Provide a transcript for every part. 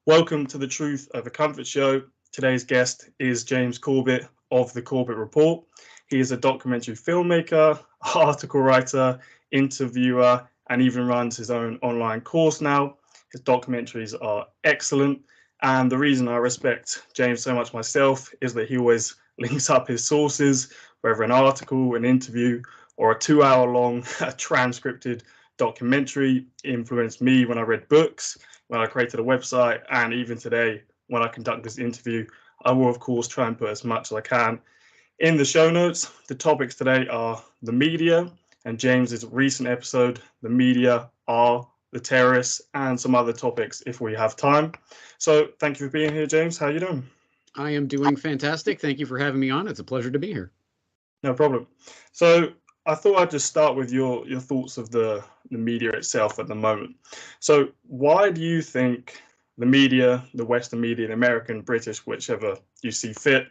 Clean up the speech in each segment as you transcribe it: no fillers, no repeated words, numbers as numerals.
Welcome to the Truth Over Comfort show. Today's guest is James Corbett of the Corbett Report. He is a documentary filmmaker, article writer, interviewer, and even runs his own online course now. His documentaries are excellent. And the reason I respect James so much myself is that he always links up his sources, whether an article, an interview, or a 2-hour-long transcripted documentary influenced me when I read books, when I created a website, and even today when I conduct this interview. I will, of course, try and put as much as I can in the show notes. The topics today are the media and James's recent episode, The Media Are the Terrorists, and some other topics if we have time. So thank you for being here, James. How are you doing? I am doing fantastic. Thank you for having me on. It's a pleasure to be here. No problem. So I thought I'd just start with your thoughts of the media itself at the moment. So why do you think the media, the Western media, the American, British, whichever you see fit,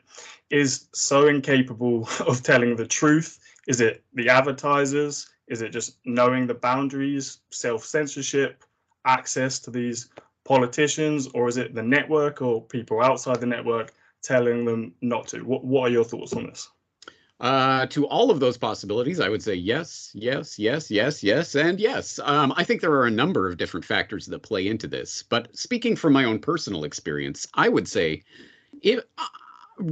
is so incapable of telling the truth? Is it the advertisers? Is it just knowing the boundaries, self-censorship, access to these politicians? Or is it the network or people outside the network telling them not to? What are your thoughts on this? To all of those possibilities, I would say yes, yes, yes, yes, yes, and yes. I think there are a number of different factors that play into this. But speaking from my own personal experience, I would say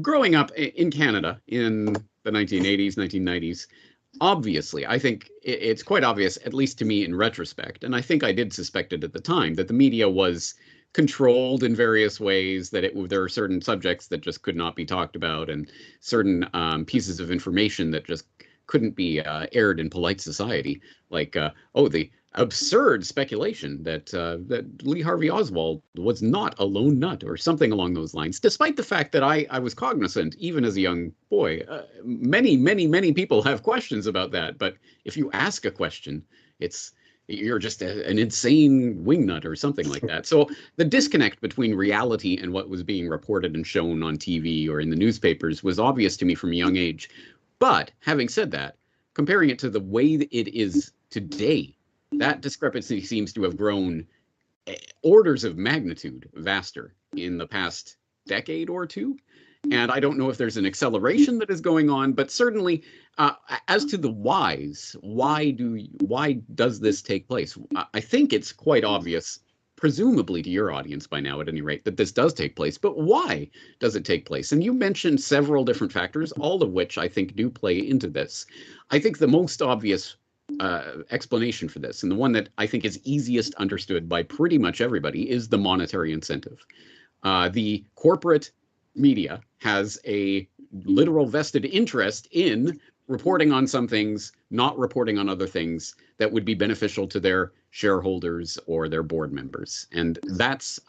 growing up in Canada in the 1980s, 1990s, obviously, I think it's quite obvious, at least to me in retrospect, and I think I did suspect it at the time, that the media was controlled in various ways, that there are certain subjects that just could not be talked about, and certain pieces of information that just couldn't be aired in polite society, like the absurd speculation that Lee Harvey Oswald was not a lone nut or something along those lines, despite the fact that I was cognizant, even as a young boy, many people have questions about that. But if you ask a question, you're just an insane wingnut or something like that. So the disconnect between reality and what was being reported and shown on TV or in the newspapers was obvious to me from a young age. But having said that, comparing it to the way that it is today, that discrepancy seems to have grown orders of magnitude vaster in the past decade or two. And I don't know if there's an acceleration that is going on, but certainly as to the whys, why does this take place? I think it's quite obvious, presumably to your audience by now at any rate, that this does take place. But why does it take place? And you mentioned several different factors, all of which I think do play into this. I think the most obvious explanation for this, and the one that I think is easiest understood by pretty much everybody, is the monetary incentive. The corporate media has a literal vested interest in reporting on some things, not reporting on other things that would be beneficial to their shareholders or their board members. And that's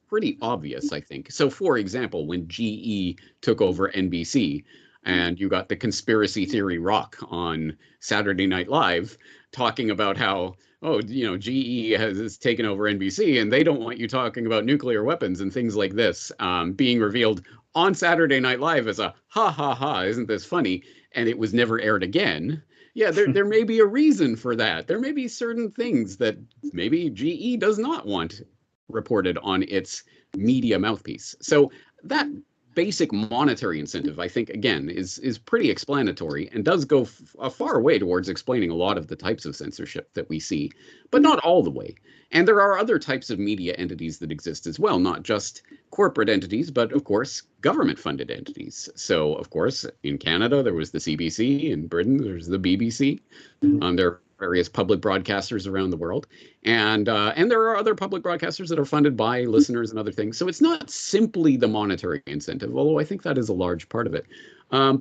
pretty obvious, I think. So, for example, when GE took over NBC, and you got the conspiracy theory rock on Saturday Night Live talking about how, GE has taken over NBC and they don't want you talking about nuclear weapons and things like this, being revealed on Saturday Night Live as a ha ha ha, isn't this funny? And it was never aired again. Yeah, there may be a reason for that. There may be certain things that maybe GE does not want reported on its media mouthpiece. So that basic monetary incentive, I think, again, is pretty explanatory and does go a far way towards explaining a lot of the types of censorship that we see, but not all the way. And there are other types of media entities that exist as well, not just corporate entities, but of course, government-funded entities. So, of course, in Canada, there was the CBC. In Britain, there's the BBC. There are various public broadcasters around the world. And there are other public broadcasters that are funded by listeners and other things. So it's not simply the monetary incentive, although I think that is a large part of it. There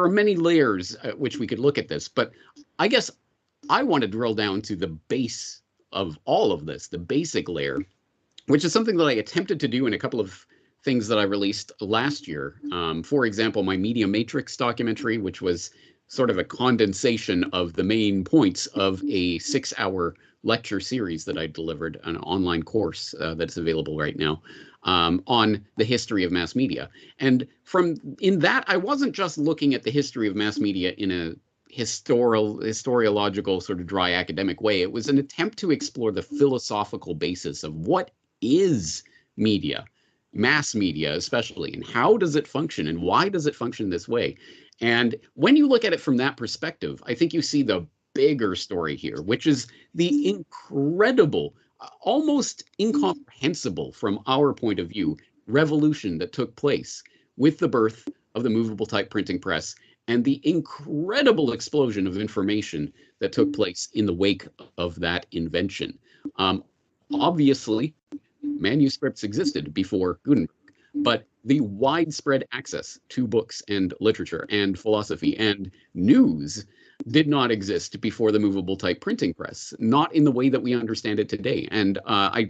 are many layers at which we could look at this, but I guess I want to drill down to the base of all of this, the basic layer, which is something that I attempted to do in a couple of things that I released last year. For example, my Media Matrix documentary, which was sort of a condensation of the main points of a 6-hour lecture series that I delivered, an online course that's available right now, on the history of mass media. And in that, I wasn't just looking at the history of mass media in a historiological sort of dry academic way. It was an attempt to explore the philosophical basis of what is media, mass media especially, and how does it function and why does it function this way. And when you look at it from that perspective, I think you see the bigger story here, which is the incredible, almost incomprehensible from our point of view, revolution that took place with the birth of the movable type printing press and the incredible explosion of information that took place in the wake of that invention. Obviously, manuscripts existed before Gutenberg, but the widespread access to books and literature and philosophy and news did not exist before the movable type printing press, not in the way that we understand it today. And I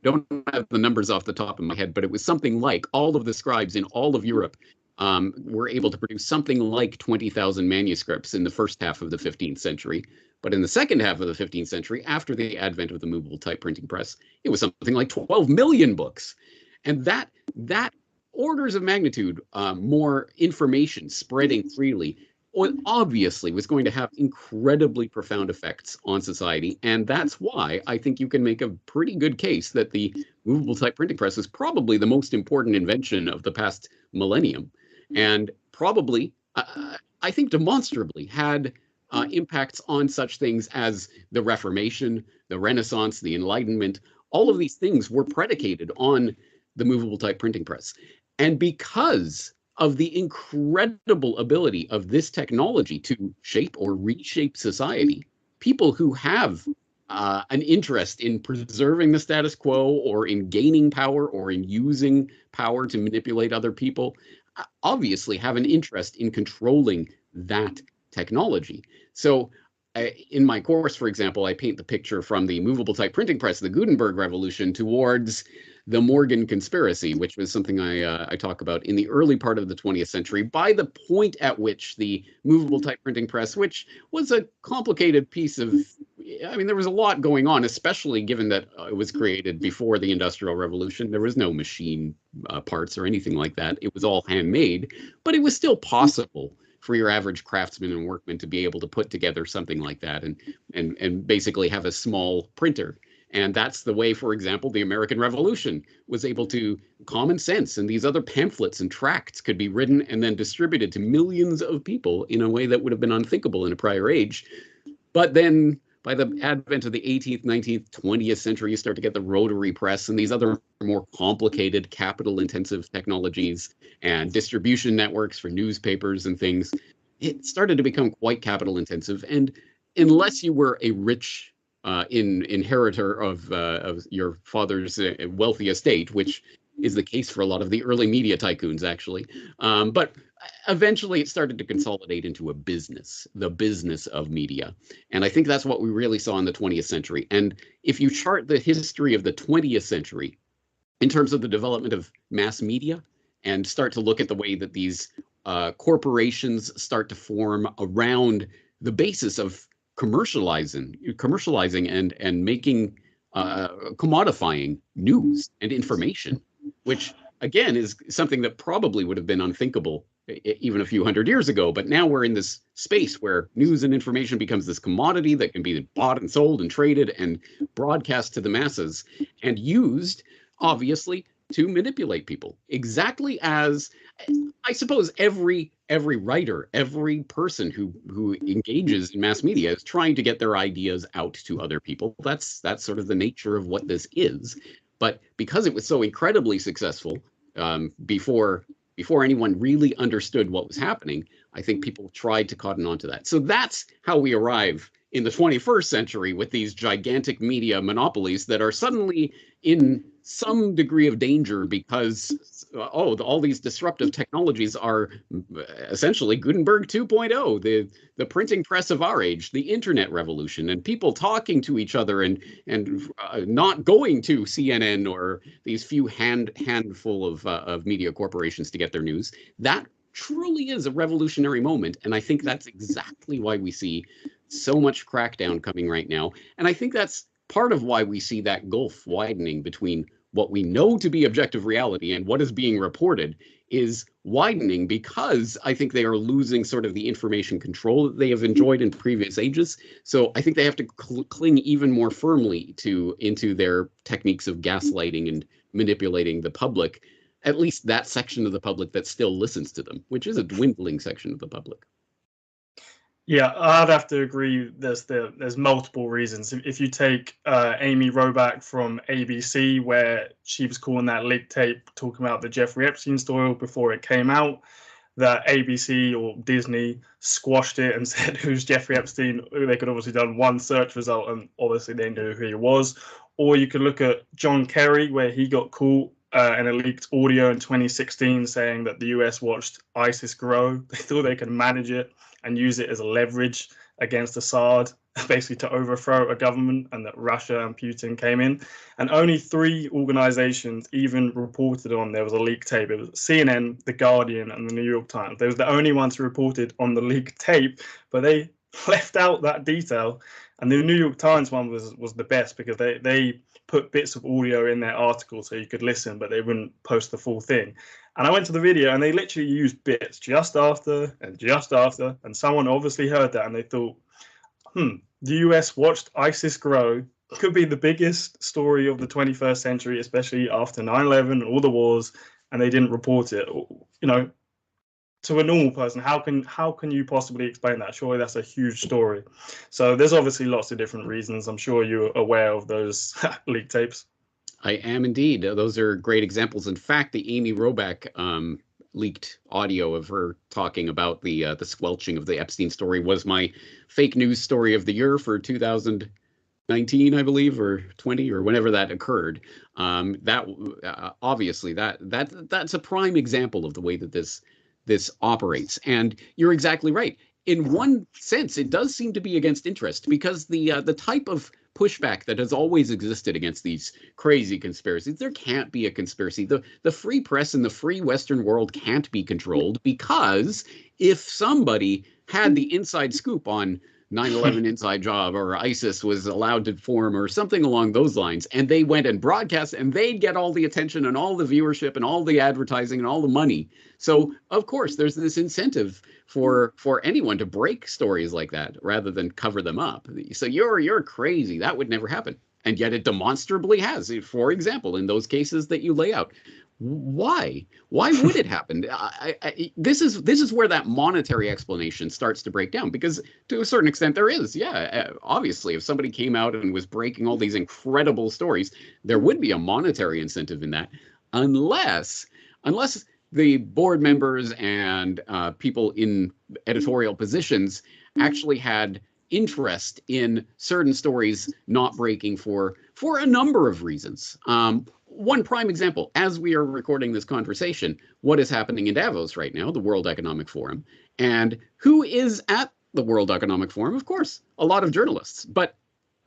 don't have the numbers off the top of my head, but it was something like all of the scribes in all of Europe were able to produce something like 20,000 manuscripts in the first half of the 15th century. But in the second half of the 15th century, after the advent of the movable type printing press, it was something like 12 million books. And that orders of magnitude more information spreading freely obviously was going to have incredibly profound effects on society. And that's why I think you can make a pretty good case that the movable type printing press is probably the most important invention of the past millennium. And probably, I think demonstrably had impacts on such things as the Reformation, the Renaissance, the Enlightenment. All of these things were predicated on the movable type printing press. And because of the incredible ability of this technology to shape or reshape society, people who have an interest in preserving the status quo or in gaining power or in using power to manipulate other people obviously have an interest in controlling that technology. So in my course, for example, I paint the picture from the movable type printing press, the Gutenberg Revolution, towards the Morgan conspiracy, which was something I talk about in the early part of the 20th century, by the point at which the movable type printing press, which was a complicated piece of, I mean, there was a lot going on, especially given that it was created before the Industrial Revolution. There was no machine parts or anything like that. It was all handmade, but it was still possible for your average craftsman and workman to be able to put together something like that and basically have a small printer. And that's the way, for example, the American Revolution was able to, common sense and these other pamphlets and tracts could be written and then distributed to millions of people in a way that would have been unthinkable in a prior age. But then by the advent of the 18th, 19th, 20th century, you start to get the rotary press and these other more complicated capital-intensive technologies and distribution networks for newspapers and things. It started to become quite capital-intensive. And unless you were a rich inheritor of your father's wealthy estate, which is the case for a lot of the early media tycoons, actually. But eventually it started to consolidate into a business, the business of media. And I think that's what we really saw in the 20th century. And if you chart the history of the 20th century in terms of the development of mass media and start to look at the way that these corporations start to form around the basis of commercializing and making commodifying news and information, which again is something that probably would have been unthinkable even a few hundred years ago. But now we're in this space where news and information becomes this commodity that can be bought and sold and traded and broadcast to the masses and used, obviously, to manipulate people. Exactly as, I suppose, every writer, every person who engages in mass media is trying to get their ideas out to other people. That's sort of the nature of what this is. But because it was so incredibly successful before anyone really understood what was happening, I think people tried to cotton on to that. So that's how we arrive in the 21st century with these gigantic media monopolies that are suddenly in some degree of danger because, all these disruptive technologies are essentially Gutenberg 2.0, the printing press of our age, the internet revolution, and people talking to each other and not going to CNN or these few handful of media corporations to get their news. That truly is a revolutionary moment. And I think that's exactly why we see so much crackdown coming right now. And I think that's part of why we see that gulf widening between what we know to be objective reality and what is being reported is widening, because I think they are losing sort of the information control that they have enjoyed in previous ages. So I think they have to cling even more firmly into their techniques of gaslighting and manipulating the public, at least that section of the public that still listens to them, which is a dwindling section of the public. Yeah, I'd have to agree. There's multiple reasons. If you take Amy Robach from ABC, where she was calling that leak tape talking about the Jeffrey Epstein story before it came out, that ABC or Disney squashed it and said, "Who's Jeffrey Epstein?" They could obviously done one search result, and obviously they knew who he was. Or you could look at John Kerry, where he got caught in a leaked audio in 2016 saying that the US watched ISIS grow. They thought they could manage it and use it as a leverage against Assad, basically to overthrow a government, and that Russia and Putin came in. And only 3 organizations even reported on there was a leak tape. It was CNN, The Guardian, and the New York Times. They were the only ones who reported on the leak tape, but they left out that detail. And the New York Times one was the best, because they put bits of audio in their article so you could listen, but they wouldn't post the full thing. And I went to the video and they literally used bits just after, and someone obviously heard that and they thought, the US watched ISIS grow. Could be the biggest story of the 21st century, especially after 9/11 and all the wars, and they didn't report it. You know, to a normal person, how can you possibly explain that? Surely that's a huge story. So there's obviously lots of different reasons. I'm sure you're aware of those leak tapes. I am indeed. Those are great examples. In fact, the Amy Robach leaked audio of her talking about the squelching of the Epstein story was my fake news story of the year for 2019, I believe, or 20, or whenever that occurred. Obviously that's a prime example of the way that this operates. And you're exactly right. In one sense, it does seem to be against interest, because the type of pushback that has always existed against these crazy conspiracies, there can't be a conspiracy. The free press in the free Western world can't be controlled, because if somebody had the inside scoop on 9/11 inside job, or ISIS was allowed to form, or something along those lines, and they went and broadcast, and they'd get all the attention and all the viewership and all the advertising and all the money. So of course there's this incentive for anyone to break stories like that rather than cover them up. So you're crazy. That would never happen. And yet it demonstrably has. For example, in those cases that you lay out. Why would it happen? This is where that monetary explanation starts to break down, because to a certain extent there is. Yeah, obviously, if somebody came out and was breaking all these incredible stories, there would be a monetary incentive in that, unless the board members and people in editorial positions actually had interest in certain stories not breaking for a number of reasons. One prime example, as we are recording this conversation, what is happening in Davos right now, the World Economic Forum, and who is at the World Economic Forum? Of course, a lot of journalists, but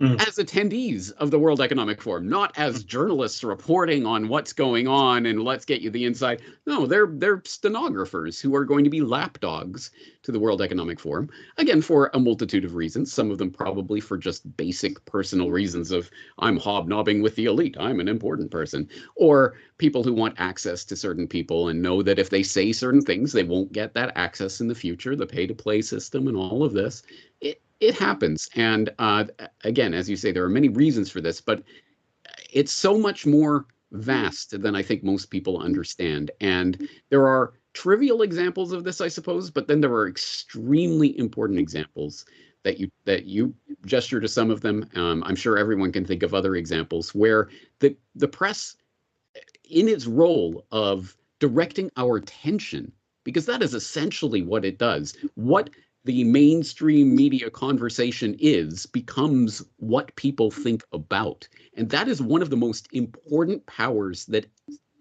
as attendees of the World Economic Forum, not as journalists reporting on what's going on and let's get you the inside. No, they're stenographers who are going to be lapdogs to the World Economic Forum, again, for a multitude of reasons, some of them probably for just basic personal reasons of, I'm hobnobbing with the elite, I'm an important person, or people who want access to certain people and know that if they say certain things, they won't get that access in the future, the pay-to-play system and all of this. It happens. And again, as you say, there are many reasons for this, but it's so much more vast than I think most people understand. And there are trivial examples of this, I suppose, but then there are extremely important examples that you gesture to some of them. I'm sure everyone can think of other examples where the press, in its role of directing our attention, because that is essentially what it does, what the mainstream media conversation becomes what people think about. And that is one of the most important powers that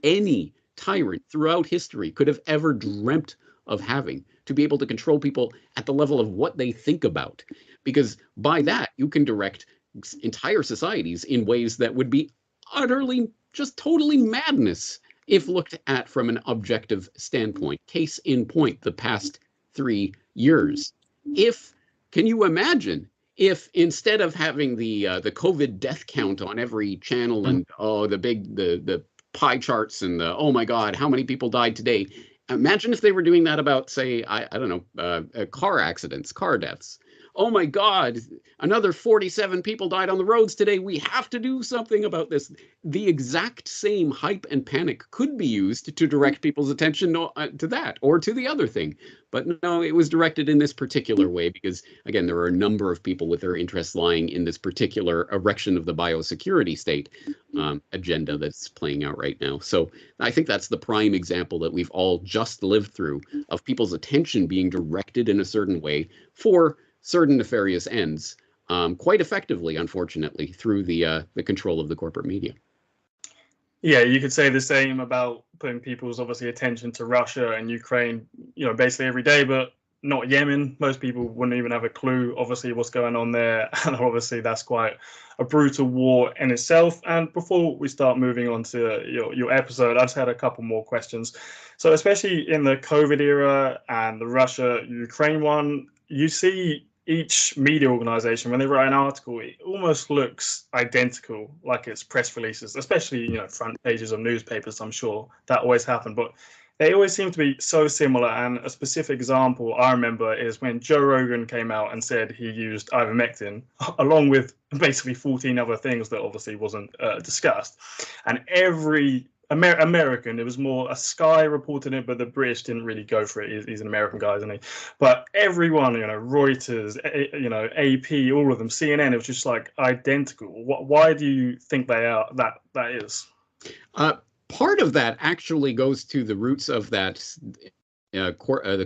any tyrant throughout history could have ever dreamt of having, to be able to control people at the level of what they think about. Because by that, you can direct entire societies in ways that would be utterly, just totally madness if looked at from an objective standpoint. Case in point, the past 3 years. Can you imagine if instead of having the COVID death count on every channel and the pie charts and the oh my God, how many people died today? Imagine if they were doing that about, say, I don't know, car accidents, car deaths. Oh my God, another 47 people died on the roads today. We have to do something about this. The exact same hype and panic could be used to direct people's attention to that or to the other thing. But no, it was directed in this particular way because, again, there are a number of people with their interests lying in this particular erection of the biosecurity state agenda that's playing out right now. So I think that's the prime example that we've all just lived through of people's attention being directed in a certain way for certain nefarious ends, quite effectively, unfortunately, through the control of the corporate media. Yeah, you could say the same about putting people's obviously attention to Russia and Ukraine, basically every day, but not Yemen. Most people wouldn't even have a clue, obviously, what's going on there. And obviously, that's quite a brutal war in itself. And before we start moving on to your episode, I just had a couple more questions. So especially in the COVID era and the Russia-Ukraine one, you see each media organization, when they write an article, it almost looks identical, like it's press releases, especially, front pages of newspapers. I'm sure that always happened, but they always seem to be so similar. And a specific example I remember is when Joe Rogan came out and said he used ivermectin, along with basically 14 other things that obviously wasn't discussed. And every American, it was more a Sky reported it, but the British didn't really go for it. He's an American guy, isn't he? But everyone, Reuters, AP, all of them, CNN, it was just like identical. Why do you think they are? That is? Part of that actually goes to the roots of that the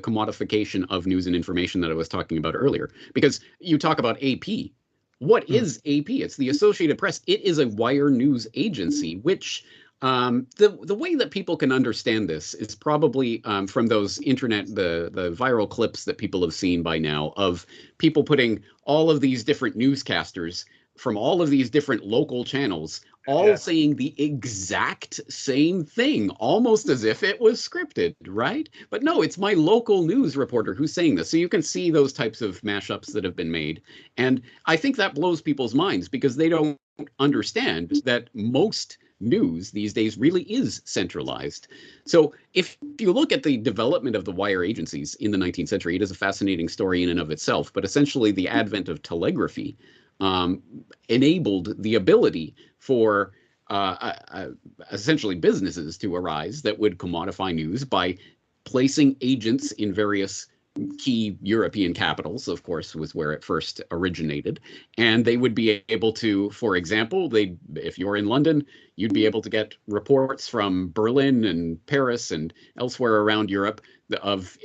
commodification of news and information that I was talking about earlier. Because you talk about AP. What is AP? It's the Associated Press. It is a wire news agency, which the way that people can understand this is probably from those the viral clips that people have seen by now of people putting all of these different newscasters from all of these different local channels all saying the exact same thing, almost as if it was scripted, right? But no, it's my local news reporter who's saying this. So you can see those types of mashups that have been made. And I think that blows people's minds because they don't understand that most news these days really is centralized. So if you look at the development of the wire agencies in the 19th century, it is a fascinating story in and of itself. But essentially the advent of telegraphy enabled the ability for essentially businesses to arise that would commodify news by placing agents in various key European capitals, of course, was where it first originated. And they would be able to, for example, if you're in London, you'd be able to get reports from Berlin and Paris and elsewhere around Europe of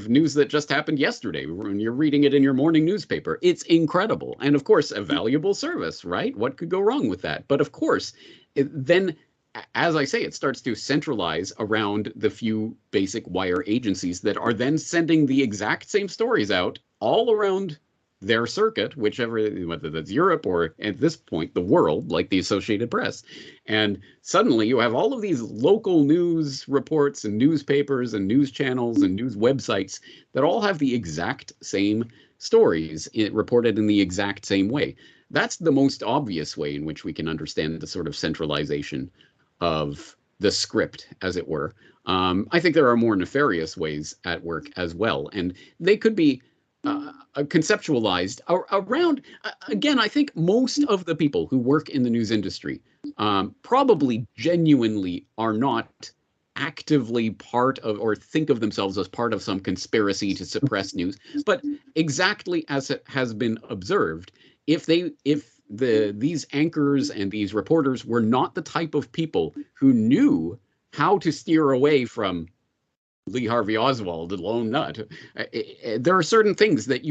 news that just happened yesterday when you're reading it in your morning newspaper. It's incredible. And of course, a valuable service, right? What could go wrong with that? But of course, then, as I say, it starts to centralize around the few basic wire agencies that are then sending the exact same stories out all around their circuit, whether that's Europe or at this point, the world, like the Associated Press. And suddenly you have all of these local news reports and newspapers and news channels and news websites that all have the exact same stories reported in the exact same way. That's the most obvious way in which we can understand the sort of centralization of the script, as it were. I think there are more nefarious ways at work as well, and they could be conceptualized around, again, I think most of the people who work in the news industry probably genuinely are not actively part of or think of themselves as part of some conspiracy to suppress news, but exactly as it has been observed, if these anchors and these reporters were not the type of people who knew how to steer away from Lee Harvey Oswald, the lone nut, there are certain things that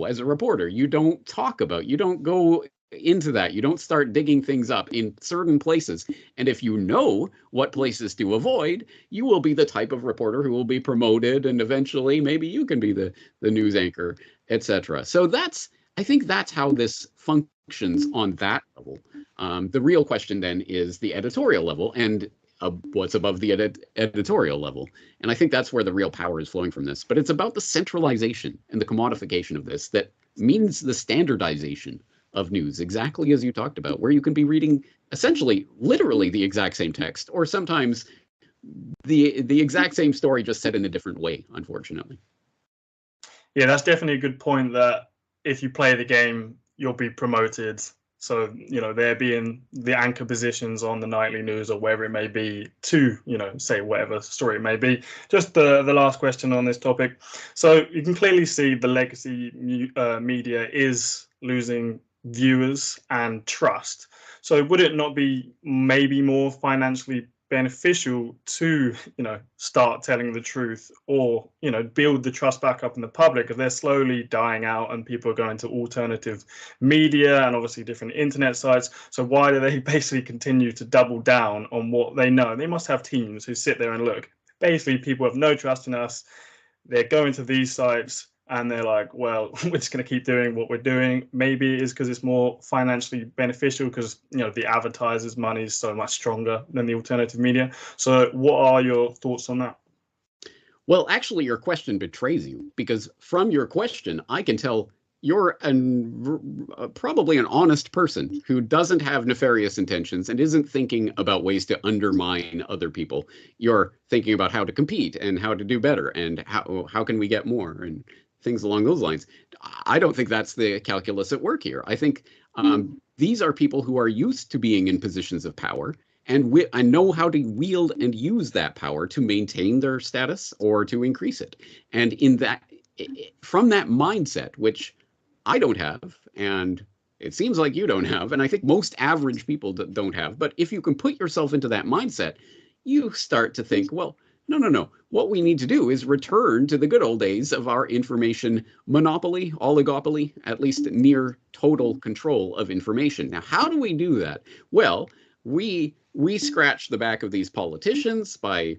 as a reporter, you don't talk about. You don't go into that. You don't start digging things up in certain places. And if you know what places to avoid, you will be the type of reporter who will be promoted, and eventually maybe you can be the news anchor, etc. So I think that's how this functions on that level. The real question then is the editorial level and what's above the editorial level. And I think that's where the real power is flowing from this. But it's about the centralization and the commodification of this that means the standardization of news, exactly as you talked about, where you can be reading essentially, literally the exact same text, or sometimes the exact same story just said in a different way, unfortunately. Yeah, that's definitely a good point, that if you play the game, you'll be promoted. So, there being the anchor positions on the nightly news or wherever it may be to, say whatever story it may be. Just the last question on this topic. So you can clearly see the legacy media is losing viewers and trust. So would it not be maybe more financially beneficial to start telling the truth, or build the trust back up in the public, if they're slowly dying out and people are going to alternative media and obviously different internet sites? So why do they basically continue to double down on what they know? They must have teams who sit there and look, basically people have no trust in us, they're going to these sites and they're like, well, we're just going to keep doing what we're doing. Maybe it is because it's more financially beneficial, because the advertisers' money is so much stronger than the alternative media. So what are your thoughts on that? Well, actually, your question betrays you, because from your question, I can tell you're probably an honest person who doesn't have nefarious intentions and isn't thinking about ways to undermine other people. You're thinking about how to compete and how to do better and how can we get more and things along those lines. I don't think that's the calculus at work here. I think these are people who are used to being in positions of power, and I know how to wield and use that power to maintain their status or to increase it. And from that mindset, which I don't have, and it seems like you don't have, and I think most average people don't have, but if you can put yourself into that mindset, you start to think, well, no. What we need to do is return to the good old days of our information monopoly, oligopoly, at least near total control of information. Now, how do we do that? Well, we scratch the back of these politicians by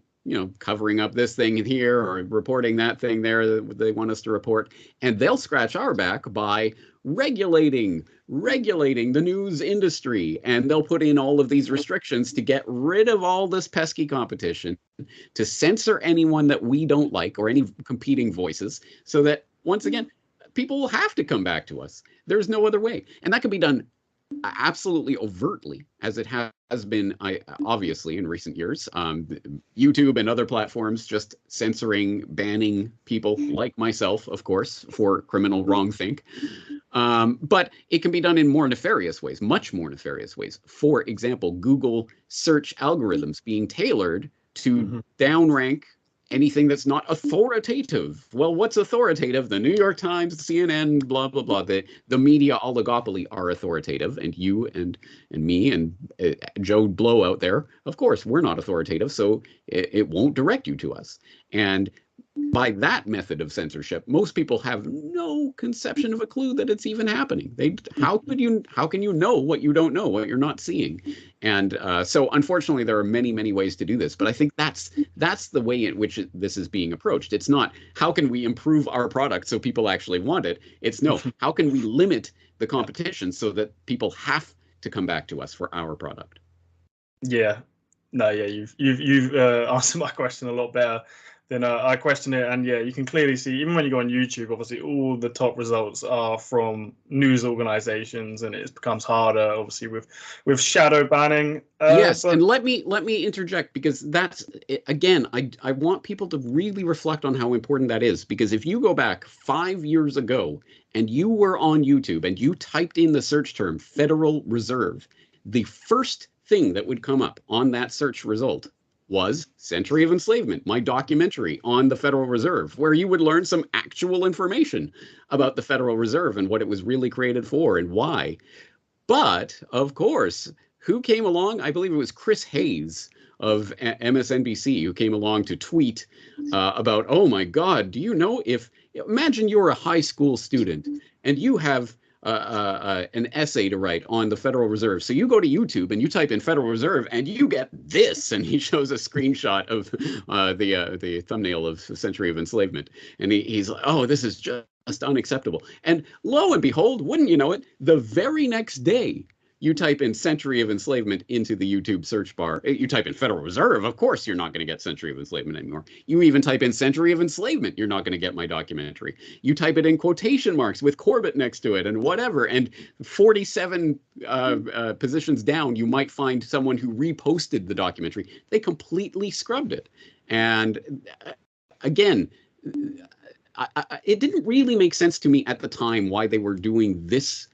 covering up this thing here or reporting that thing there that they want us to report. And they'll scratch our back by regulating the news industry. And they'll put in all of these restrictions to get rid of all this pesky competition, to censor anyone that we don't like or any competing voices, so that, once again, people will have to come back to us. There's no other way. And that can be done absolutely overtly, as it has been obviously in recent years. YouTube and other platforms just censoring, banning people like myself, of course, for criminal wrongthink. But it can be done in more nefarious ways, much more nefarious ways. For example, Google search algorithms being tailored to downrank anything that's not authoritative. Well, what's authoritative? The New York Times, CNN, blah, blah, blah. The media oligopoly are authoritative, and you and me and Joe Blow out there, of course, we're not authoritative, so it won't direct you to us. And by that method of censorship, most people have no conception of a clue that it's even happening. How can you know what you don't know, what you're not seeing? And so, unfortunately, there are many ways to do this. But I think that's the way in which this is being approached. It's not how can we improve our product so people actually want it. It's no, how can we limit the competition so that people have to come back to us for our product? Yeah, no, yeah, you've answered my question a lot better than I questioned it. And yeah, you can clearly see, even when you go on YouTube, obviously all the top results are from news organizations, and it becomes harder, obviously, with shadow banning. Yes, and let me interject, because that's, again, I want people to really reflect on how important that is, because if you go back 5 years ago and you were on YouTube and you typed in the search term Federal Reserve, the first thing that would come up on that search result was Century of Enslavement, my documentary on the Federal Reserve, where you would learn some actual information about the Federal Reserve and what it was really created for and why. But, of course, who came along? I believe it was Chris Hayes of MSNBC who came along to tweet about, oh my God, do you know, imagine you're a high school student and you have an essay to write on the Federal Reserve. So you go to YouTube and you type in Federal Reserve and you get this, and he shows a screenshot of the thumbnail of Century of Enslavement, and he's like, oh, this is just unacceptable. And lo and behold, wouldn't you know it, the very next day, you type in century of enslavement into the YouTube search bar. You type in Federal Reserve, of course you're not going to get century of enslavement anymore. You even type in century of enslavement, you're not going to get my documentary. You type it in quotation marks with Corbett next to it and whatever, and 47 positions down, you might find someone who reposted the documentary. They completely scrubbed it. And again, it didn't really make sense to me at the time why they were doing this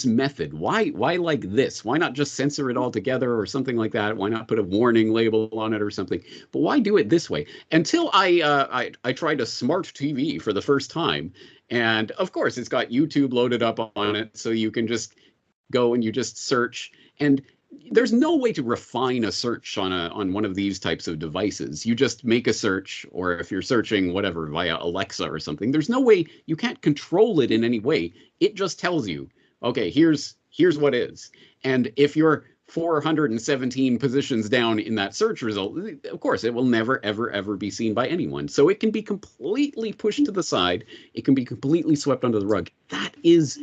method. Why like this? Why not just censor it altogether or something like that? Why not put a warning label on it or something? But why do it this way? Until I tried a smart TV for the first time, and of course it's got YouTube loaded up on it, so you can just go and you just search, and there's no way to refine a search on one of these types of devices. You just make a search, or if you're searching whatever via Alexa or something, there's no way, you can't control it in any way. It just tells you, okay, here's what is. And if you're 417 positions down in that search result, of course, it will never, ever, ever be seen by anyone. So it can be completely pushed to the side. It can be completely swept under the rug. That is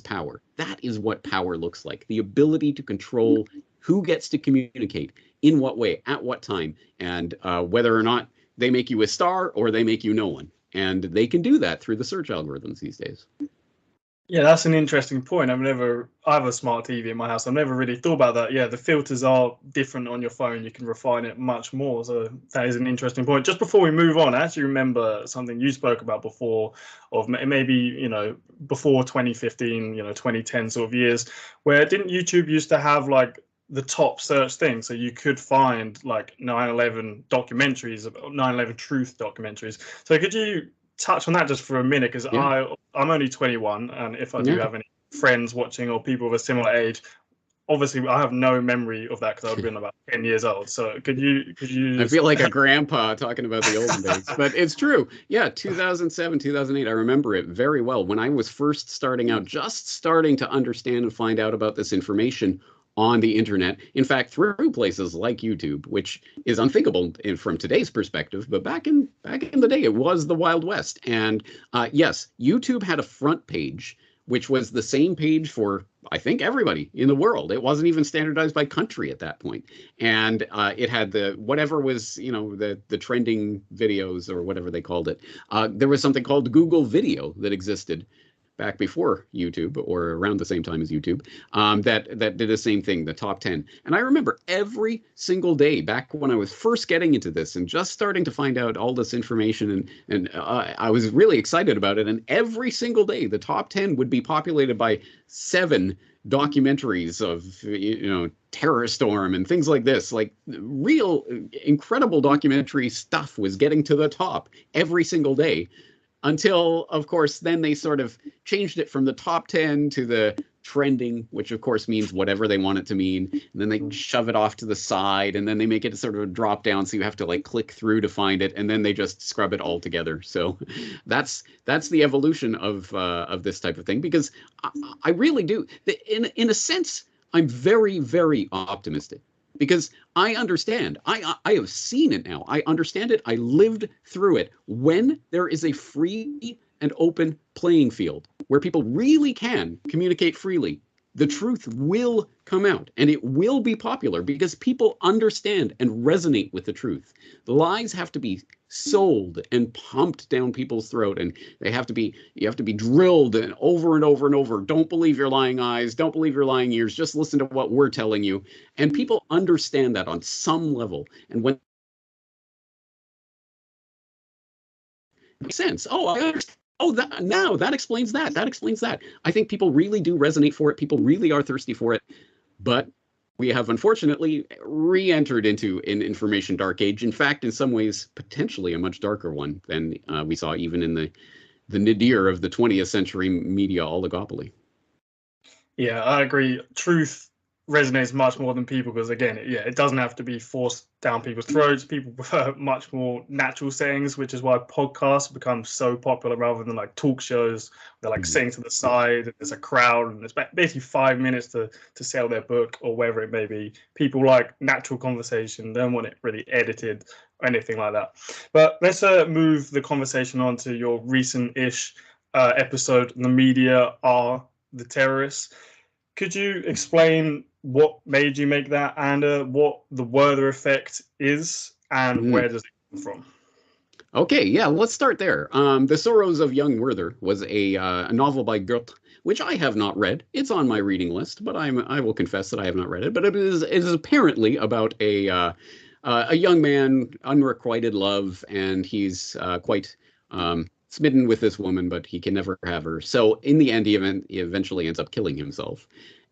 power. That is what power looks like. The ability to control who gets to communicate, in what way, at what time, and whether or not they make you a star or they make you no one. And they can do that through the search algorithms these days. Yeah, that's an interesting point. I have a smart TV in my house. I've never really thought about that. Yeah, the filters are different on your phone. You can refine it much more. So that is an interesting point. Just before we move on, I actually remember something you spoke about before, of maybe, before 2015, 2010 sort of years, where didn't YouTube used to have like the top search thing? So you could find like 9/11 documentaries, 9/11 truth documentaries. So could you touch on that just for a minute, because yeah. I'm only 21, and if I do have any friends watching or people of a similar age, obviously I have no memory of that because I would have been about 10 years old. So could you I feel like a grandpa talking about the olden days, but it's true. Yeah, 2007, 2008, I remember it very well. When I was first starting out, just starting to understand and find out about this information on the internet, in fact, through places like YouTube, which is unthinkable from today's perspective, but back in the day, it was the Wild West. And yes, YouTube had a front page, which was the same page for, I think, everybody in the world. It wasn't even standardized by country at that point. And it had whatever was, the trending videos or whatever they called it. There was something called Google Video that existed back before YouTube, or around the same time as YouTube, that did the same thing, the top 10. And I remember every single day back when I was first getting into this and just starting to find out all this information, and I was really excited about it. And every single day, the top 10 would be populated by 7 documentaries of, Terror Storm and things like this. Like real incredible documentary stuff was getting to the top every single day. Until, of course, then they sort of changed it from the top 10 to the trending, which of course means whatever they want it to mean. And then they shove it off to the side, and then they make it sort of a drop down, so you have to like click through to find it, and then they just scrub it all together. So that's the evolution of this type of thing, because I really do. In a sense, I'm very, very optimistic. Because I understand, I have seen it now. I understand it. I lived through it. When there is a free and open playing field where people really can communicate freely, the truth will come out, and it will be popular because people understand and resonate with the truth. The lies have to be sold and pumped down people's throat, and you have to be drilled and over and over and over. Don't believe your lying eyes, don't believe your lying ears, just listen to what we're telling you. And people understand that on some level. And when it makes sense, oh, I understand. Oh, that explains that. That explains that. I think people really do resonate for it. People really are thirsty for it. But we have unfortunately re-entered into an information dark age. In fact, in some ways, potentially a much darker one than we saw even in the nadir of the 20th century media oligopoly. Yeah, I agree. Truth resonates much more than people, because again, it doesn't have to be forced down people's throats. People prefer much more natural settings, which is why podcasts become so popular rather than like talk shows. They're like sitting to the side, there's a crowd, and it's basically 5 minutes to sell their book or whatever it may be. People like natural conversation, they don't want it really edited or anything like that. But let's move the conversation on to your recent-ish episode, The Media Are the Terrorists. could you explain what made you make that, and what the Werther effect is, and where does it come from? Okay, yeah, let's start there. The Sorrows of Young Werther was a novel by Goethe, which I have not read. It's on my reading list, but I will confess that I have not read it. But it is apparently about a young man, unrequited love, and he's quite smitten with this woman, but he can never have her. So in the end, he eventually ends up killing himself.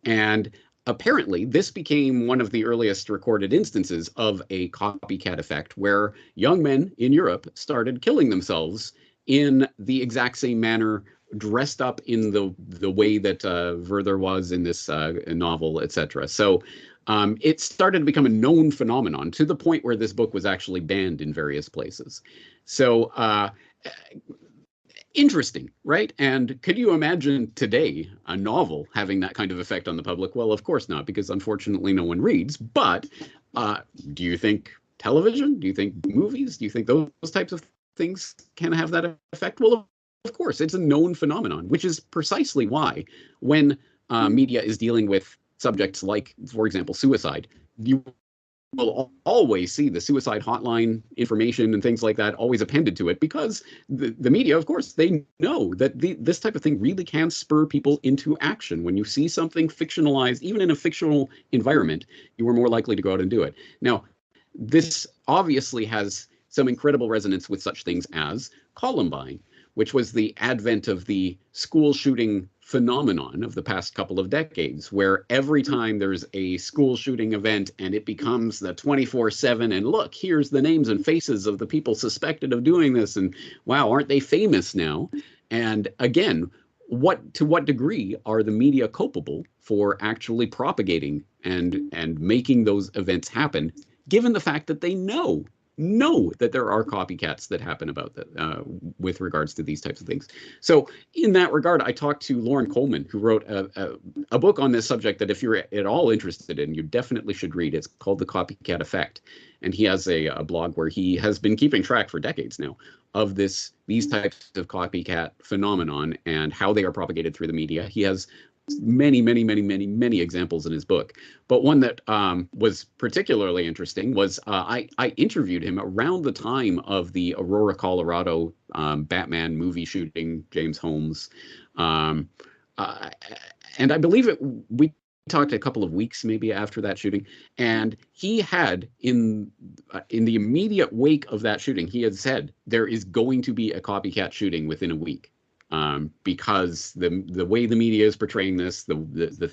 And apparently, this became one of the earliest recorded instances of a copycat effect, where young men in Europe started killing themselves in the exact same manner, dressed up in the way that Werther was in this novel, etc. So it started to become a known phenomenon, to the point where this book was actually banned in various places. So interesting, right? And could you imagine today a novel having that kind of effect on the public? Well, of course not, because unfortunately no one reads. But do you think television? Do you think movies? Do you think those types of things can have that effect? Well, of course, it's a known phenomenon, which is precisely why when media is dealing with subjects like, for example, suicide, you will always see the suicide hotline information and things like that always appended to it, because the media, of course, they know that this type of thing really can spur people into action. When you see something fictionalized, even in a fictional environment, you are more likely to go out and do it. Now, this obviously has some incredible resonance with such things as Columbine, which was the advent of the school shooting phenomenon of the past couple of decades, where every time there's a school shooting event and it becomes the 24/7, and look, here's the names and faces of the people suspected of doing this, and wow, aren't they famous now? And again, to what degree are the media culpable for actually propagating and making those events happen, given the fact that they know that there are copycats that happen about that with regards to these types of things. So in that regard, I talked to Lauren Coleman, who wrote a book on this subject that if you're at all interested in, you definitely should read. It's called The Copycat Effect. And he has a blog where he has been keeping track for decades now of these types of copycat phenomenon and how they are propagated through the media. He has many examples in his book. But one that was particularly interesting was I interviewed him around the time of the Aurora, Colorado Batman movie shooting, James Holmes. And I believe we talked a couple of weeks maybe after that shooting, and he had in the immediate wake of that shooting, he had said there is going to be a copycat shooting within a week. Because the way the media is portraying this,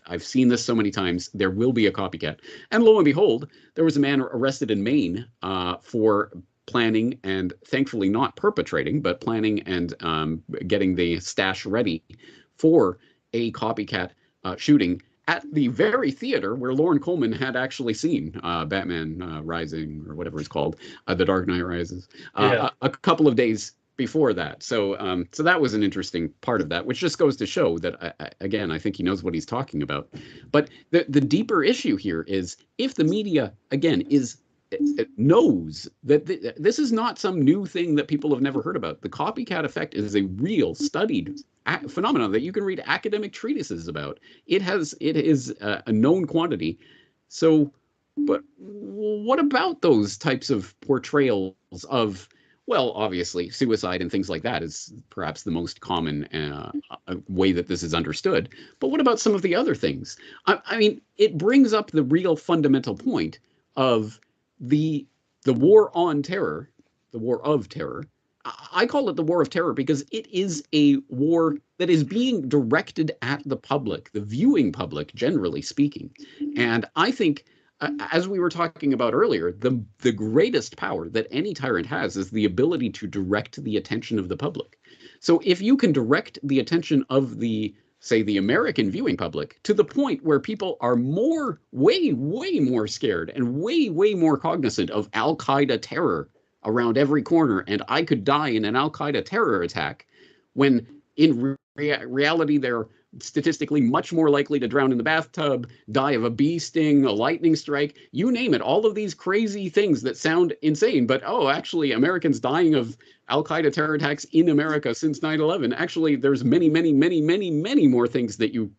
I've seen this so many times, there will be a copycat. And lo and behold, there was a man arrested in Maine for planning, and thankfully not perpetrating, but planning and getting the stash ready for a copycat shooting at the very theater where Lauren Coleman had actually seen Batman Rising, or whatever it's called, The Dark Knight Rises, a couple of days before that. So so that was an interesting part of that, which just goes to show that, again, I think he knows what he's talking about. But the deeper issue here is, if the media, again, knows that this is not some new thing that people have never heard about. The copycat effect is a real studied phenomenon that you can read academic treatises about. It is a known quantity. So, but what about those types of portrayals of, well, obviously, suicide and things like that is perhaps the most common way that this is understood. But what about some of the other things? I mean, it brings up the real fundamental point of the war on terror, the war of terror. I call it the war of terror because it is a war that is being directed at the public, the viewing public, generally speaking. And I think, as we were talking about earlier, the greatest power that any tyrant has is the ability to direct the attention of the public. So if you can direct the attention of say the American viewing public to the point where people are way more scared and way more cognizant of Al-Qaeda terror around every corner, and I could die in an Al-Qaeda terror attack, when in reality they're statistically much more likely to drown in the bathtub, die of a bee sting, a lightning strike, you name it, all of these crazy things that sound insane, but actually Americans dying of Al-Qaeda terror attacks in America since 9/11. Actually, there's many more things that you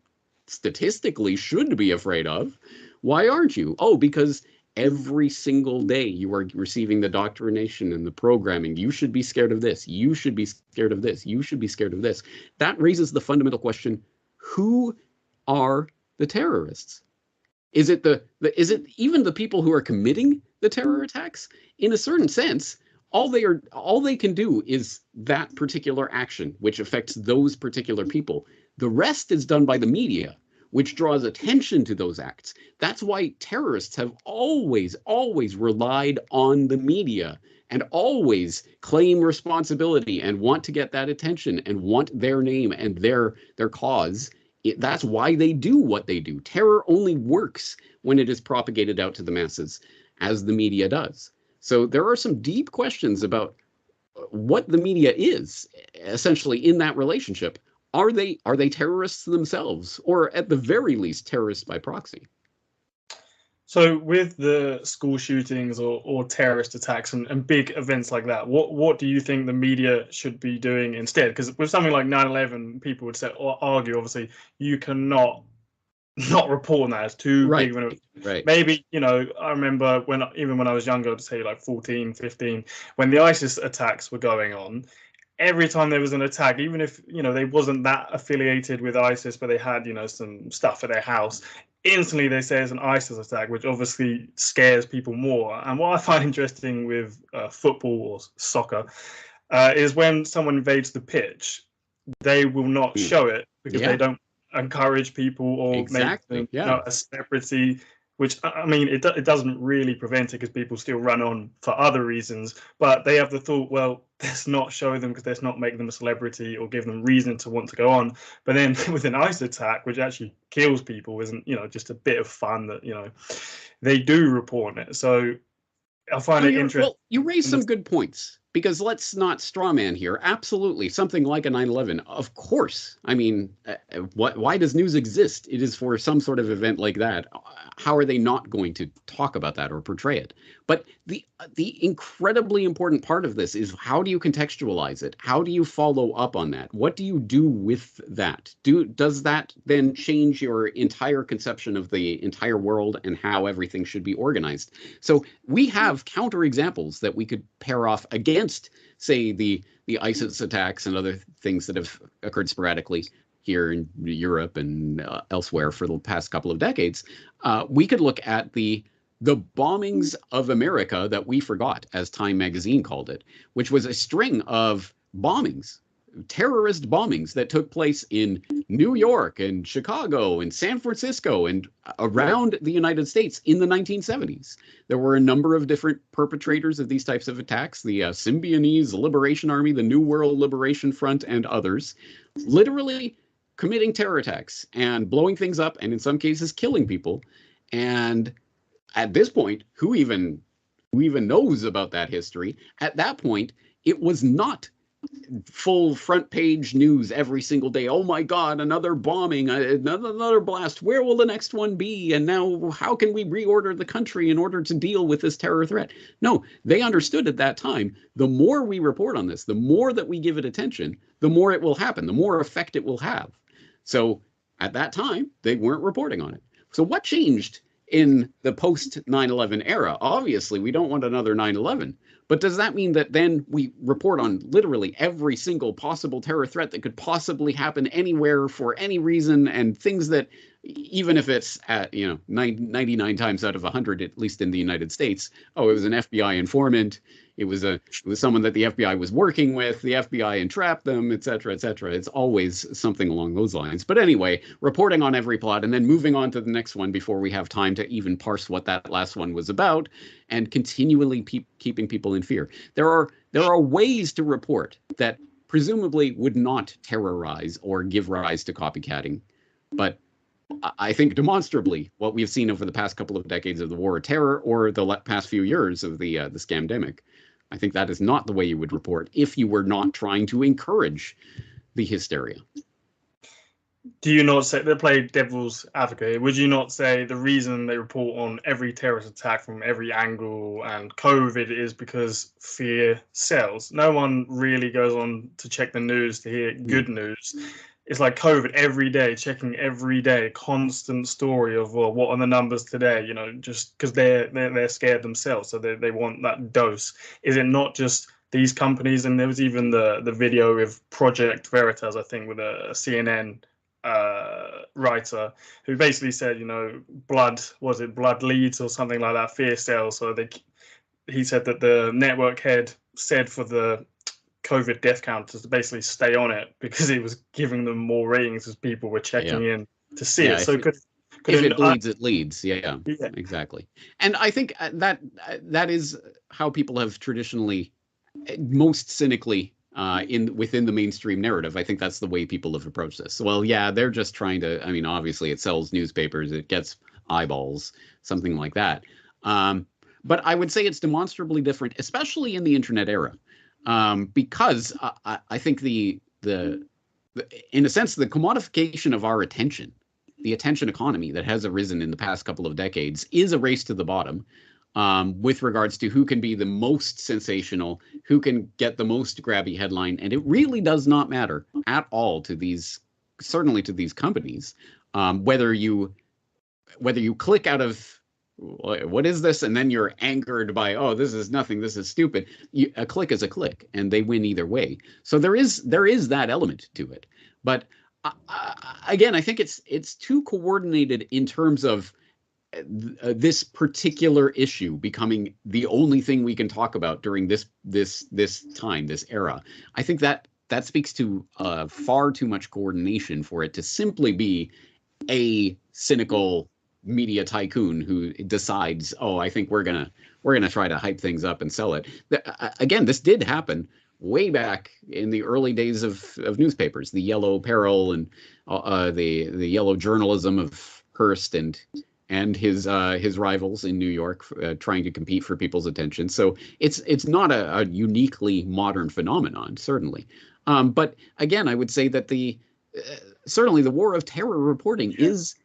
statistically should be afraid of. Why aren't you? Oh, because every single day you are receiving the doctrination and the programming. You should be scared of this. You should be scared of this. You should be scared of this. That raises the fundamental question, who are the terrorists? Is it is it even the people who are committing the terror attacks? In a certain sense, all they can do is that particular action, which affects those particular people. The rest is done by the media, which draws attention to those acts. That's why terrorists have always relied on the media and always claim responsibility and want to get that attention and want their name and their cause. That's why they do what they do. Terror only works when it is propagated out to the masses, as the media does. So there are some deep questions about what the media is, essentially, in that relationship. Are they terrorists themselves, or at the very least, terrorists by proxy? So with the school shootings or terrorist attacks and big events like that, what do you think the media should be doing instead? Because with something like 9/11, people would say or argue, obviously, you cannot not report on that. It's too big of an Right. Maybe, I remember even when I was younger, to say like 14, 15, when the ISIS attacks were going on, every time there was an attack, even if they wasn't that affiliated with ISIS, but they had some stuff at their house, instantly they say it's an ISIS attack, which obviously scares people more. And what I find interesting with football or soccer is when someone invades the pitch, they will not show it because they don't encourage people or make them a celebrity, which, I mean, it doesn't really prevent it because people still run on for other reasons, but they have the thought, well, let's not show them because let's not make them a celebrity or give them reason to want to go on. But then with an ICE attack, which actually kills people, isn't, just a bit of fun that, they do report on it. So I find it interesting. Well, you raise some good points, because let's not strawman here. Absolutely, something like a 9/11, of course. I mean, why does news exist? It is for some sort of event like that. How are they not going to talk about that or portray it? But the incredibly important part of this is, how do you contextualize it? How do you follow up on that? What do you do with that? Does that then change your entire conception of the entire world and how everything should be organized? So we have counterexamples that we could pair off against, say, the ISIS attacks and other things that have occurred sporadically here in Europe and elsewhere for the past couple of decades. We could look at the bombings of America that we forgot, as Time magazine called it, which was a string of bombings, terrorist bombings that took place in New York and Chicago and San Francisco and around the United States in the 1970s. There were a number of different perpetrators of these types of attacks, the Symbionese Liberation Army, the New World Liberation Front, and others, literally committing terror attacks and blowing things up, and in some cases killing people. And at this point, who even knows about that history? At that point, it was not full front page news every single day. Oh my God, another bombing, another blast. Where will the next one be? And now how can we reorder the country in order to deal with this terror threat? No, they understood at that time, the more we report on this, the more that we give it attention, the more it will happen, the more effect it will have. So at that time, they weren't reporting on it. So what changed in the post 9/11 era? Obviously, we don't want another 9/11. But does that mean that then we report on literally every single possible terror threat that could possibly happen anywhere for any reason, and things that, even if it's at 99 times out of 100, at least in the United States, oh, it was an FBI informant, it was someone that the FBI was working with, the FBI entrapped them, et cetera, et cetera. It's always something along those lines. But anyway, reporting on every plot and then moving on to the next one before we have time to even parse what that last one was about, and continually keeping people in fear. There are ways to report that presumably would not terrorize or give rise to copycatting. But I think demonstrably what we've seen over the past couple of decades of the war of terror, or the past few years of the scamdemic, I think that is not the way you would report if you were not trying to encourage the hysteria. Do you not say, they play devil's advocate, would you not say the reason they report on every terrorist attack from every angle and COVID is because fear sells? No one really goes on to check the news to hear good news. it's like COVID every day, checking every day, constant story of, well, what are the numbers today? You know, just because they're scared themselves, so they want that dose. Is it not just these companies? And there was even the video with Project Veritas, I think, with a CNN writer who basically said, you know, blood leads or something like that, fear sells. So he said that the network head said for the COVID death counters to basically stay on it because it was giving them more ratings as people were checking in to see it. So if it bleeds, it leads. Yeah, yeah, exactly. And I think that is how people have traditionally, most cynically, within the mainstream narrative. I think that's the way people have approached this. Well, yeah, they're just trying to. I mean, obviously, it sells newspapers, it gets eyeballs, something like that. But I would say it's demonstrably different, especially in the internet era. Because I think the in a sense, the commodification of our attention, the attention economy that has arisen in the past couple of decades, is a race to the bottom with regards to who can be the most sensational, who can get the most grabby headline. And it really does not matter at all to these, certainly to these companies, whether you click out of what is this? And then you're angered by, oh, this is nothing, this is stupid. A click is a click, and they win either way. So there is that element to it. But again, I think it's too coordinated in terms of this particular issue becoming the only thing we can talk about during this time, this era. I think that speaks to far too much coordination for it to simply be a cynical media tycoon who decides, oh, I think we're gonna try to hype things up and sell it. Again, this did happen way back in the early days of newspapers, the yellow peril and the yellow journalism of Hearst and his rivals in New York, trying to compete for people's attention. So it's not a uniquely modern phenomenon, certainly. But again, I would say that certainly the war of terror reporting is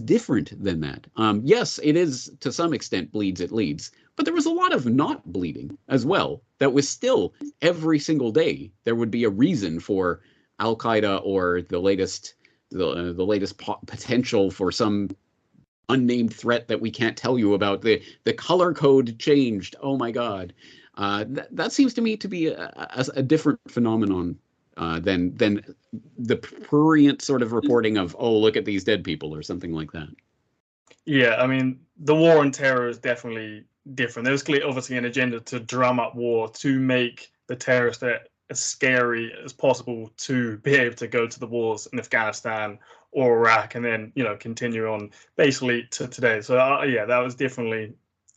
different than that. Yes, it is to some extent bleeds, it leads, but there was a lot of not bleeding as well. That was still every single day there would be a reason for Al Qaeda or the latest potential for some unnamed threat that we can't tell you about. The color code changed. Oh my God, that seems to me to be a different phenomenon than the prurient sort of reporting of, oh, look at these dead people or something like that. Yeah, I mean, the war on terror is definitely different. There was clearly, obviously, an agenda to drum up war, to make the terrorist as scary as possible, to be able to go to the wars in Afghanistan or Iraq, and then, you know, continue on basically to today. So yeah, that was definitely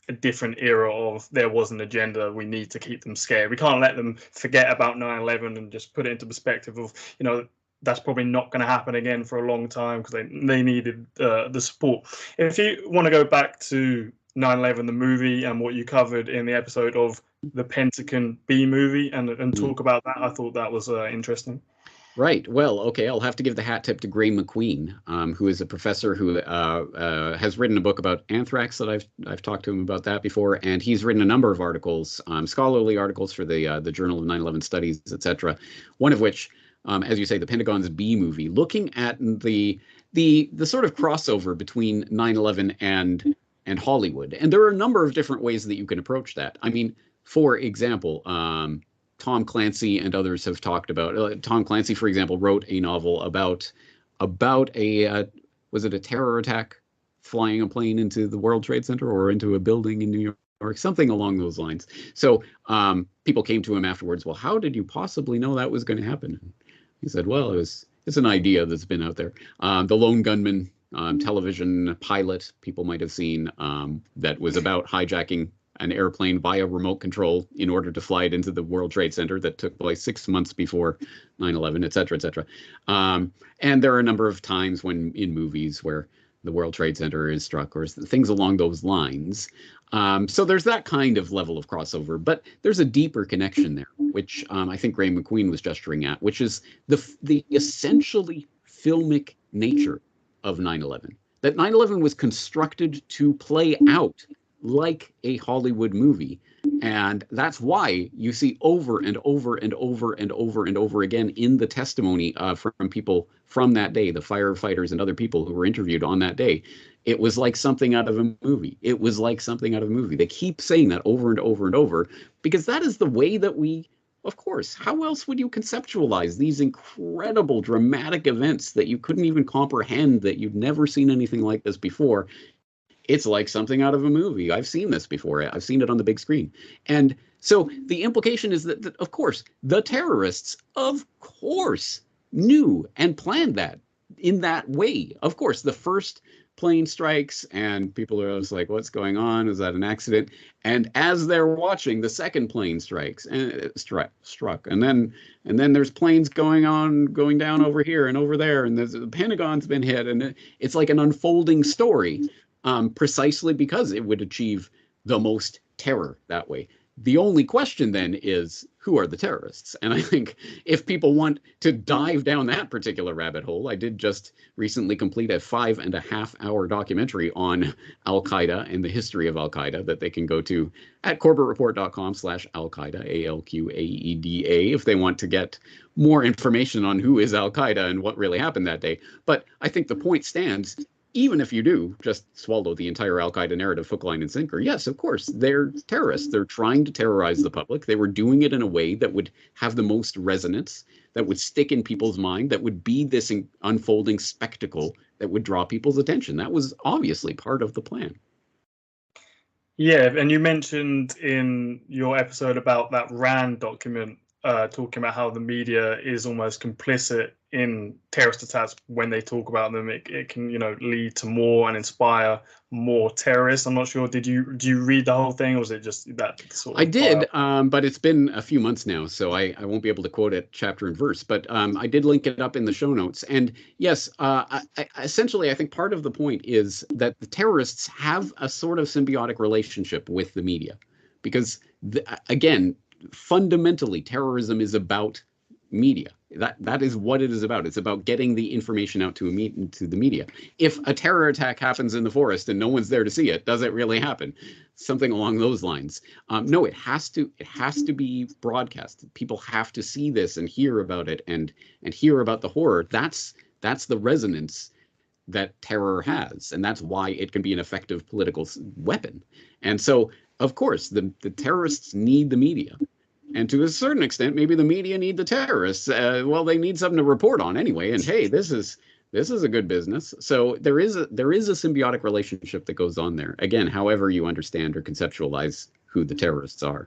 a different era of, there was an agenda, we need to keep them scared. We can't let them forget about 9/11 and just put it into perspective of, you know, that's probably not going to happen again for a long time, because they needed the support. If you want to go back to 9/11, the movie, and what you covered in the episode of the Pentagon B movie, and talk about that, I thought that was interesting. Right. Well, okay, I'll have to give the hat tip to Gray McQueen, who is a professor who has written a book about anthrax that I've talked to him about that before, and he's written a number of articles, scholarly articles for the Journal of 9/11 Studies, etc. One of which, as you say, the Pentagon's B movie, looking at the sort of crossover between 9/11 and Hollywood, and there are a number of different ways that you can approach that. I mean, for example, Tom Clancy and others have talked about. Tom Clancy, for example, wrote a novel about a was it a terror attack, flying a plane into the World Trade Center or into a building in New York, something along those lines. So people came to him afterwards. Well, how did you possibly know that was going to happen? And he said, well, it's an idea that's been out there. The Lone Gunman television pilot people might have seen, that was about hijacking an airplane via remote control in order to fly it into the World Trade Center, that took place 6 months before 9/11, et cetera, et cetera. And there are a number of times when in movies where the World Trade Center is struck or things along those lines. So there's that kind of level of crossover, but there's a deeper connection there, which I think Gray McQueen was gesturing at, which is the essentially filmic nature of 9/11. That 9/11 was constructed to play out like a Hollywood movie, And that's why you see over and over and over and over and over again in the testimony from people from that day, the firefighters and other people who were interviewed on that day. It was like something out of a movie. It was like something out of a movie. They keep saying that over and over and over because that is the way that we, of course, how else would you conceptualize these incredible dramatic events that you couldn't even comprehend, that you'd never seen anything like this before? It's like something out of a movie. I've seen this before. I've seen it on the big screen. And so the implication is that, of course, the terrorists, of course, knew and planned that in that way. Of course, the first plane strikes and people are just like, what's going on? Is that an accident? And as they're watching, the second plane strikes and it struck. And then there's planes going down over here and over there. And the Pentagon's been hit. And it's like an unfolding story. Precisely because it would achieve the most terror that way. The only question then is, who are the terrorists? And I think if people want to dive down that particular rabbit hole, I did just recently complete a 5.5-hour documentary on Al-Qaeda and the history of Al-Qaeda that they can go to at corbettreport.com/Al-Qaeda, Alqaeda, if they want to get more information on who is Al-Qaeda and what really happened that day. But I think the point stands. Even if you do just swallow the entire Al-Qaeda narrative hook, line, and sinker, yes, of course, they're terrorists. They're trying to terrorize the public. They were doing it in a way that would have the most resonance, that would stick in people's mind, that would be this unfolding spectacle that would draw people's attention. That was obviously part of the plan. Yeah, and you mentioned in your episode about that RAND document, talking about how the media is almost complicit in terrorist attacks. When they talk about them, it can, lead to more and inspire more terrorists. I'm not sure. Do you read the whole thing, or was it just that sort of? I did, but it's been a few months now, so I won't be able to quote it chapter and verse. But I did link it up in the show notes. And yes, essentially, I think part of the point is that the terrorists have a sort of symbiotic relationship with the media, because again, fundamentally, terrorism is about media. That is what it is about. It's about getting the information out to the media. If a terror attack happens in the forest and no one's there to see it, does it really happen? Something along those lines. No, it has to be broadcast. People have to see this and hear about it and hear about the horror. That's the resonance that terror has, and that's why it can be an effective political weapon. And so, of course, the terrorists need the media. And to a certain extent, maybe the media need the terrorists. Well, they need something to report on anyway. And hey, this is a good business. So there is a symbiotic relationship that goes on there. Again, however you understand or conceptualize who the terrorists are.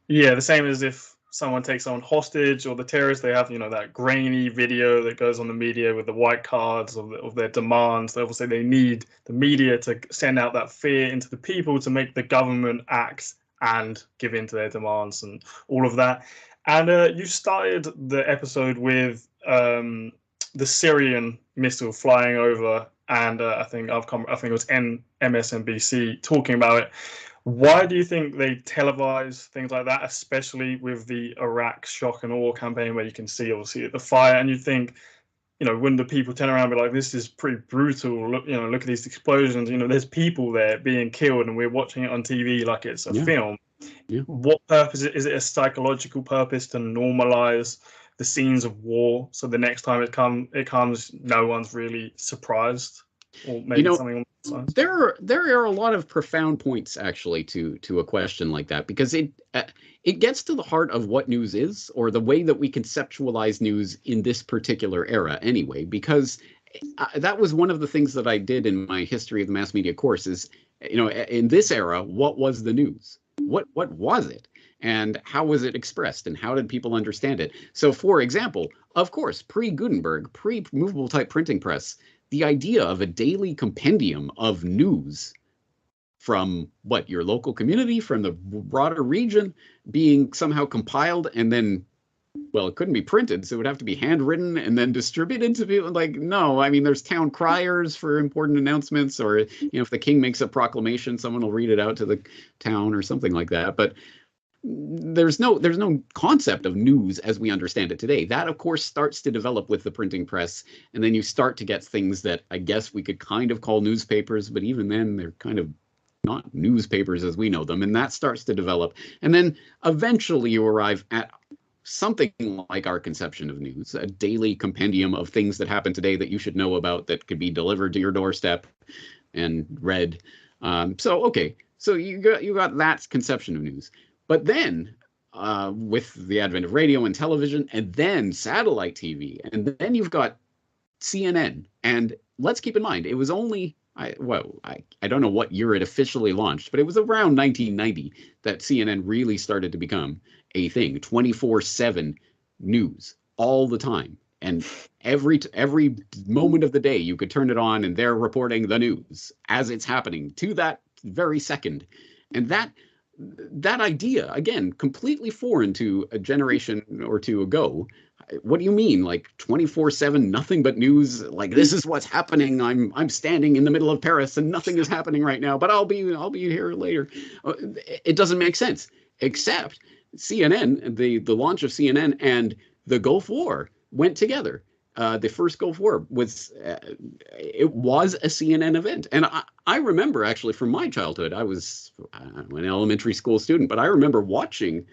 Yeah, the same as if someone takes someone hostage, or the terrorists, they have that grainy video that goes on the media with the white cards of their demands. So obviously they need the media to send out that fear into the people to make the government act and give in to their demands and all of that. And you started the episode with the Syrian missile flying over, and I think it was MSNBC talking about it. Why do you think they televise things like that, especially with the Iraq shock and awe campaign, where you can see obviously the fire, and you think, when the people turn around and be like, this is pretty brutal. Look, look at these explosions. There's people there being killed, and we're watching it on TV like it's a film. Yeah. What purpose is it? A psychological purpose to normalize the scenes of war, so the next time it comes, no one's really surprised, or maybe something on the sides? There are a lot of profound points actually to a question like that, because it gets to the heart of what news is, or the way that we conceptualize news in this particular era anyway, because that was one of the things that I did in my history of the mass media course is, in this era, what was the news? What was it? And how was it expressed? And how did people understand it? So, for example, of course, pre-Gutenberg, pre-movable type printing press, the idea of a daily compendium of news from your local community, from the broader region, being somehow compiled and then, it couldn't be printed, so it would have to be handwritten and then distributed to people. No, I mean, there's town criers for important announcements, or, if the king makes a proclamation, someone will read it out to the town or something like that. But there's no concept of news as we understand it today. That, of course, starts to develop with the printing press, and then you start to get things that I guess we could kind of call newspapers, but even then they're kind of not newspapers as we know them, and that starts to develop. And then eventually you arrive at something like our conception of news, a daily compendium of things that happen today that you should know about that could be delivered to your doorstep and read. Okay, so you got that conception of news. But then with the advent of radio and television and then satellite TV, and then you've got CNN. And let's keep in mind, it was only, I don't know what year it officially launched, but it was around 1990 that CNN really started to become a thing. 24/7 news all the time. And every moment of the day, you could turn it on and they're reporting the news as it's happening to that very second. And that idea, again, completely foreign to a generation or two ago. What do you mean, like 24/7, nothing but news? Like, this is what's happening. I'm standing in the middle of Paris and nothing is happening right now, but I'll be here later. It doesn't make sense. Except CNN, the launch of CNN and the Gulf War went together. The first Gulf War was it was a CNN event, and I remember actually from my childhood. I was an elementary school student, but I remember watching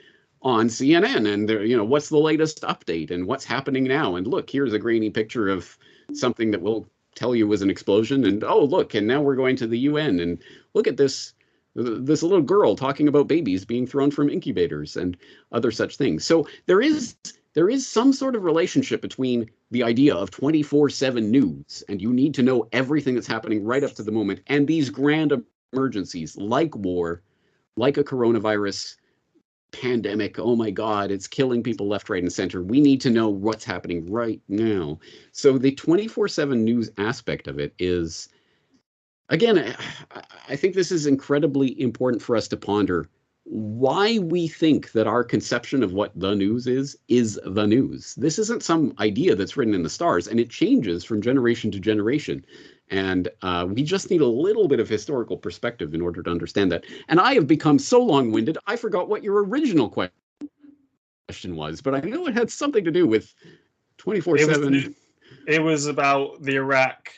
on CNN and there, what's the latest update and what's happening now. And look, here's a grainy picture of something that will tell you was an explosion. And oh, look, and now we're going to the UN and look at this little girl talking about babies being thrown from incubators and other such things. So there is some sort of relationship between the idea of 24/7 news, and you need to know everything that's happening right up to the moment, and these grand emergencies like war, like a coronavirus pandemic. Oh my God, it's killing people left, right, and center. We need to know what's happening right now. So the 24/7 news aspect of it is, again, I think this is incredibly important for us to ponder why we think that our conception of what the news is the news. This isn't some idea that's written in the stars, and it changes from generation to generation. And we just need a little bit of historical perspective in order to understand that. And I have become so long-winded, I forgot what your original question was, but I know it had something to do with 24/7. It was about the Iraq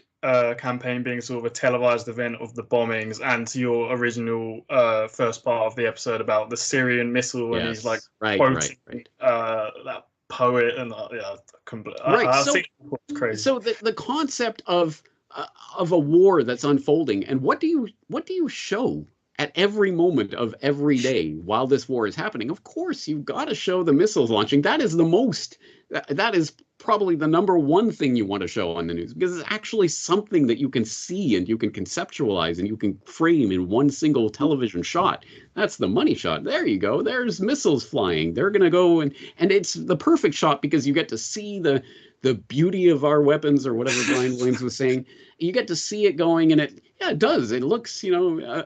campaign being sort of a televised event of the bombings, and to your original first part of the episode about the Syrian missile, and he's like quoting that poet, and I think it's crazy. So the concept of a war that's unfolding, and what do you show at every moment of every day while this war is happening? Of course, you've got to show the missiles launching. That is that is probably the number one thing you want to show on the news, because it's actually something that you can see and you can conceptualize and you can frame in one single television shot. That's the money shot. There you go. There's missiles flying. They're going to go and it's the perfect shot because you get to see the beauty of our weapons, or whatever Brian Williams was saying. You get to see it going, and it does. It looks,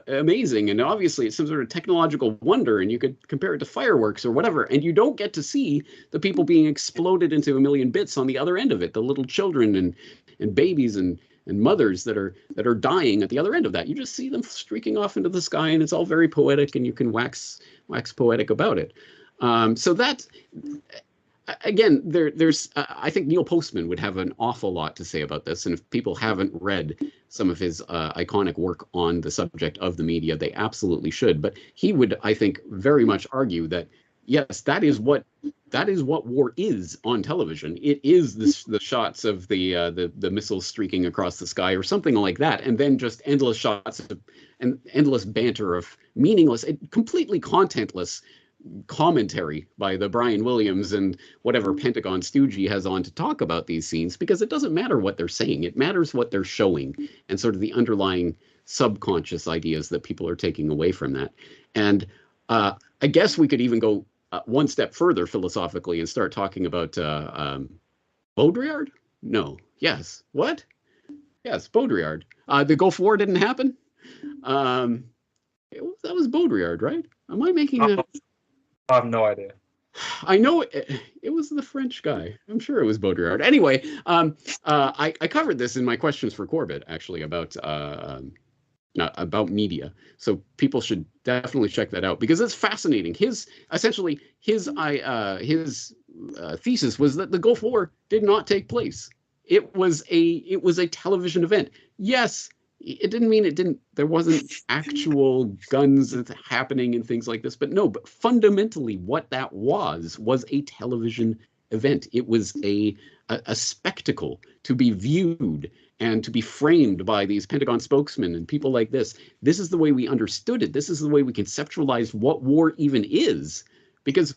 amazing. And obviously it's some sort of technological wonder, and you could compare it to fireworks or whatever. And you don't get to see the people being exploded into a million bits on the other end of it, the little children and babies and mothers that are dying at the other end of that. You just see them streaking off into the sky, and it's all very poetic, and you can wax poetic about it. So that's, again, there's I think Neil Postman would have an awful lot to say about this, and if people haven't read some of his iconic work on the subject of the media, they absolutely should. But he would, I think, very much argue that yes, that is what war is on television. It is the shots of the missiles streaking across the sky or something like that, and then just endless shots and endless banter of meaningless, completely contentless commentary by the Brian Williams and whatever Pentagon stooge he has on to talk about these scenes, because it doesn't matter what they're saying. It matters what they're showing and sort of the underlying subconscious ideas that people are taking away from that. And I guess we could even go one step further philosophically and start talking about Baudrillard? No. Yes. What? Yes, Baudrillard. The Gulf War didn't happen? That was Baudrillard, right? Am I making that? I have no idea. I know it was the French guy. I'm sure it was Baudrillard. Anyway, I covered this in my questions for Corbett, actually, about media. So people should definitely check that out, because it's fascinating. His thesis was that the Gulf War did not take place. It was a television event. Yes, it didn't mean there wasn't actual guns happening and things like this. But no, but fundamentally what that was a television event. It was a spectacle to be viewed and to be framed by these Pentagon spokesmen and people like this. This is the way we understood it. This is the way we conceptualized what war even is. Because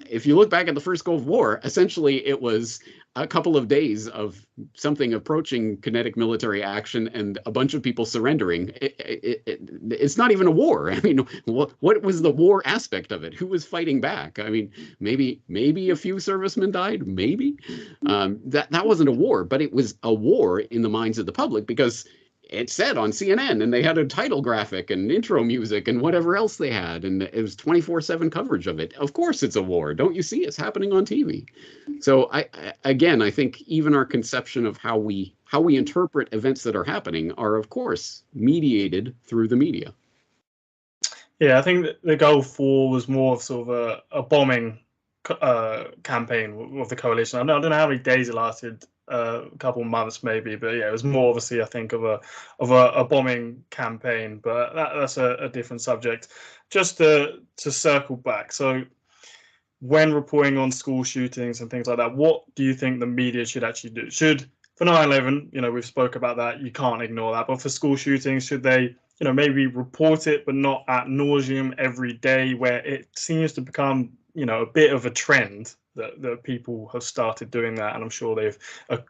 if you look back at the first Gulf War, essentially it was a couple of days of something approaching kinetic military action and a bunch of people surrendering. It's not even a war. I mean, what was the war aspect of it? Who was fighting back? I mean, maybe a few servicemen died, maybe. That wasn't a war, but it was a war in the minds of the public because it said on CNN, and they had a title graphic and intro music and whatever else they had, and it was 24/7 coverage of it. Of course it's a war. Don't you see it's happening on TV? So I think even our conception of how we interpret events that are happening are, of course, mediated through the media. Yeah, I think the Gulf War was more of sort of a bombing campaign of the coalition. I don't know how many days it lasted, a couple months maybe, but yeah, it was more obviously I think of a bombing campaign. But that's a different subject. Just to circle back, so when reporting on school shootings and things like that, what do you think the media should actually do? Should, for 9/11, we've spoke about that, you can't ignore that, but for school shootings, should they maybe report it but not ad nauseum every day, where it seems to become a bit of a trend that people have started doing that, and I'm sure they've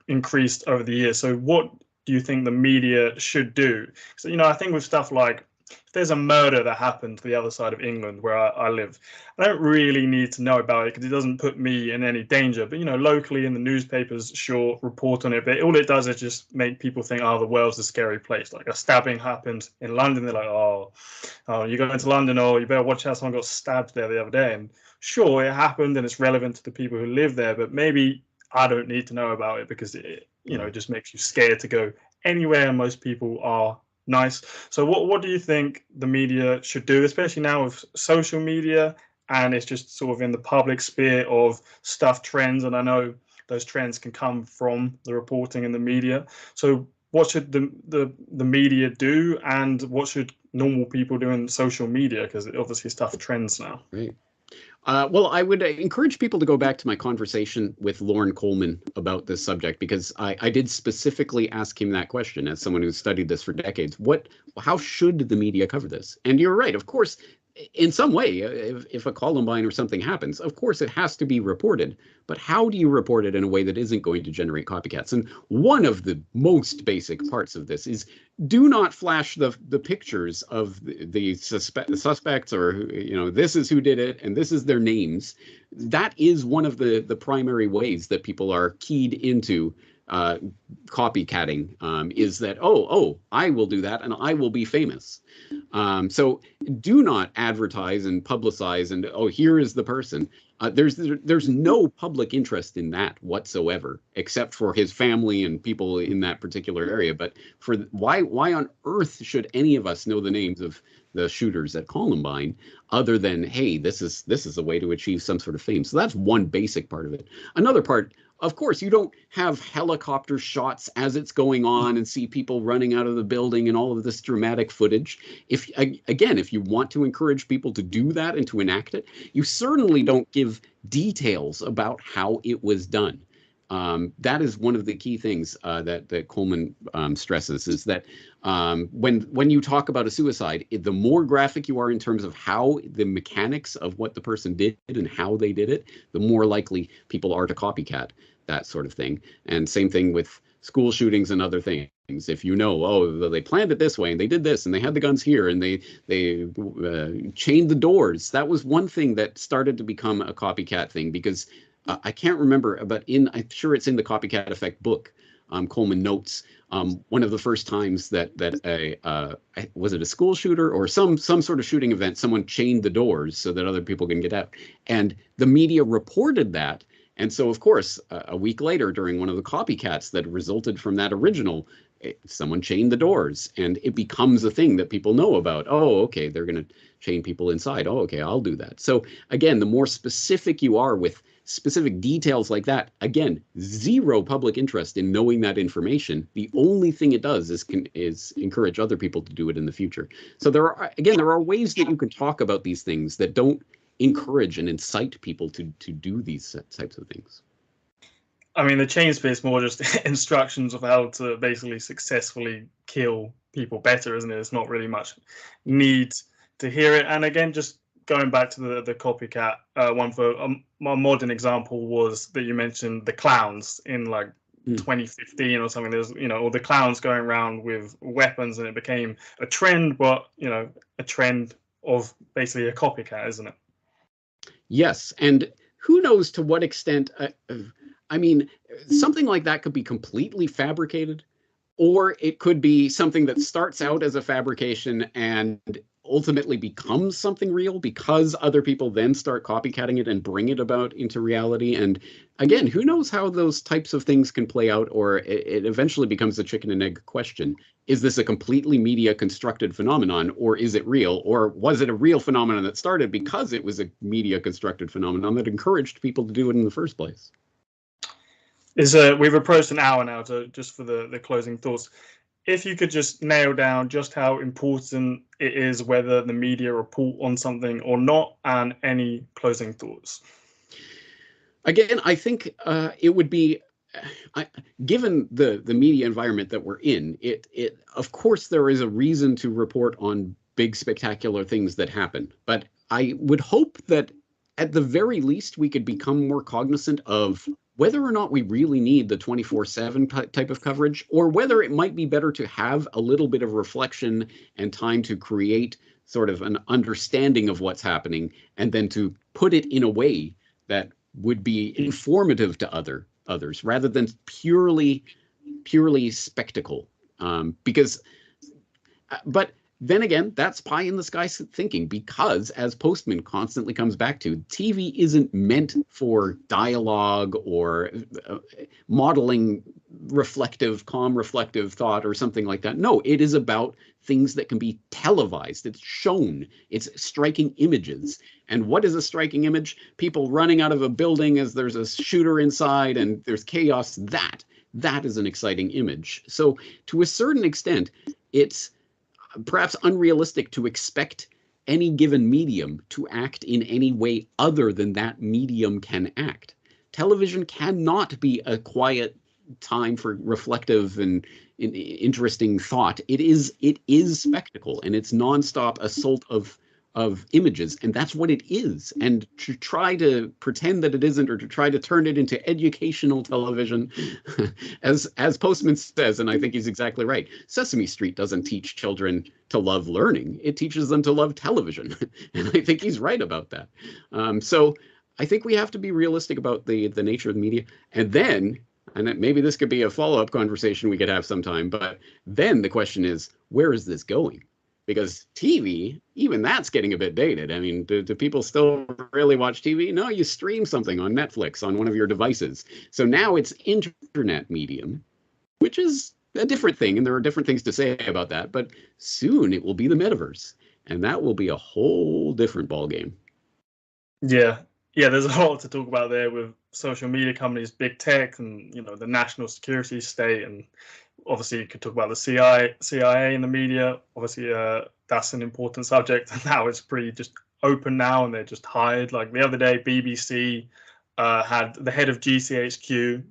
increased over the years. So what do you think the media should do? So I think with stuff like, if there's a murder that happened to the other side of England where I live, I don't really need to know about it because it doesn't put me in any danger. But locally in the newspapers, sure, report on it, but all it does is just make people think, oh, the world's a scary place. Like a stabbing happened in London, they're like, oh, you're going to London, or you better watch out, someone got stabbed there the other day. And sure, it happened and it's relevant to the people who live there, but maybe I don't need to know about it because it just makes you scared to go anywhere, and most people are nice. So what do you think the media should do, especially now with social media and it's just sort of in the public sphere of stuff trends? And I know those trends can come from the reporting in the media. So what should the media do, and what should normal people do in social media? Because obviously stuff trends now. Right. Well, I would encourage people to go back to my conversation with Lorne Coleman about this subject, because I did specifically ask him that question as someone who's studied this for decades. How should the media cover this? And you're right, of course, in some way, if a Columbine or something happens, of course it has to be reported. But how do you report it in a way that isn't going to generate copycats? And one of the most basic parts of this is, do not flash the pictures of the suspects, or this is who did it and this is their names. That is one of the primary ways that people are keyed into copycatting, is that, oh, I will do that and I will be famous. So do not advertise and publicize and, oh, here is the person. There's no public interest in that whatsoever, except for his family and people in that particular area. But for why on earth should any of us know the names of the shooters at Columbine, other than, hey, this is a way to achieve some sort of fame? So that's one basic part of it. Another part, of course, you don't have helicopter shots as it's going on and see people running out of the building and all of this dramatic footage. If you want to encourage people to do that and to enact it, you certainly don't give details about how it was done. That is one of the key things that Coleman stresses, is that when you talk about a suicide, the more graphic you are in terms of how the mechanics of what the person did and how they did it, the more likely people are to copycat that sort of thing. And same thing with school shootings and other things. If they planned it this way and they did this and they had the guns here and they chained the doors, that was one thing that started to become a copycat thing, because I can't remember, but I'm sure it's in the Copycat Effect book. Coleman notes one of the first times that was it a school shooter or some sort of shooting event, someone chained the doors so that other people can get out, and the media reported that. And so, of course, a week later, during one of the copycats that resulted from that original someone chained the doors, and it becomes a thing that people know about. Oh, okay, they're going to chain people inside. Oh, okay, I'll do that. So again, the more specific you are with specific details like that, again, zero public interest in knowing that information. The only thing it does is encourage other people to do it in the future. So there are ways that you can talk about these things that don't encourage and incite people to do these types of things. I mean, the chain bit is more just instructions of how to basically successfully kill people better, isn't it? It's not really much need to hear it. And again, just going back to the copycat one, for a modern example was that you mentioned the clowns in like 2015 or something. There's, all the clowns going around with weapons, and it became a trend, but, a trend of basically a copycat, isn't it? Yes. And who knows to what extent... I mean, something like that could be completely fabricated, or it could be something that starts out as a fabrication and ultimately becomes something real because other people then start copycatting it and bring it about into reality. And again, who knows how those types of things can play out, or it eventually becomes a chicken and egg question. Is this a completely media constructed phenomenon, or is it real? Or was it a real phenomenon that started because it was a media constructed phenomenon that encouraged people to do it in the first place? We've approached an hour now, so just for the closing thoughts, if you could just nail down just how important it is whether the media report on something or not, and any closing thoughts. Again, I think it would be, given the media environment that we're in, it of course there is a reason to report on big spectacular things that happen, but I would hope that at the very least we could become more cognizant of whether or not we really need the 24/7 type of coverage, or whether it might be better to have a little bit of reflection and time to create sort of an understanding of what's happening, and then to put it in a way that would be informative to others rather than purely spectacle. But then again, that's pie in the sky thinking, because as Postman constantly comes back to, TV isn't meant for dialogue or modeling calm reflective thought or something like that. No, it is about things that can be televised. It's shown. It's striking images. And what is a striking image? People running out of a building as there's a shooter inside and there's chaos. That is an exciting image. So to a certain extent, it's perhaps unrealistic to expect any given medium to act in any way other than that medium can act. Television cannot be a quiet time for reflective and interesting thought. It is spectacle, and it's nonstop assault of images, and that's what it is. And to try to pretend that it isn't, or to try to turn it into educational television, as Postman says, and I think he's exactly right, Sesame Street doesn't teach children to love learning. It teaches them to love television. And I think he's right about that. So I think we have to be realistic about the nature of the media. And then, and maybe this could be a follow-up conversation we could have sometime, but then the question is, where is this going? Because TV, even that's getting a bit dated. I mean, do people still really watch TV? No, you stream something on Netflix on one of your devices. So now it's internet medium, which is a different thing. And there are different things to say about that. But soon it will be the metaverse. And that will be a whole different ballgame. Yeah, there's a lot to talk about there with social media companies, big tech, and, the national security state. And obviously, you could talk about the CIA in the media. Obviously, that's an important subject. And now it's pretty just open now, and they're just hired. Like the other day, BBC had the head of GCHQ,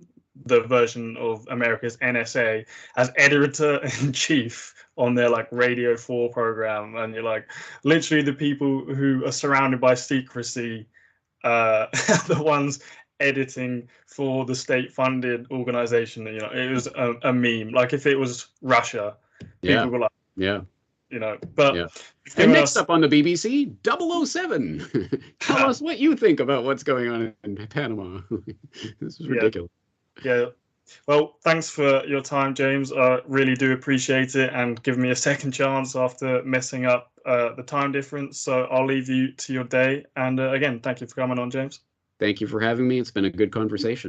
the version of America's NSA, as editor-in-chief on their Radio 4 program. And you're like, literally the people who are surrounded by secrecy, the ones editing for the state-funded organization. It was a meme. Like if it was Russia, people were like, but yeah. And next up on the BBC, 007. Tell us what you think about what's going on in Panama. This is ridiculous. Yeah. Well, thanks for your time, James. I really do appreciate it, and giving me a second chance after messing up the time difference. So I'll leave you to your day. And again, thank you for coming on, James. Thank you for having me. It's been a good conversation.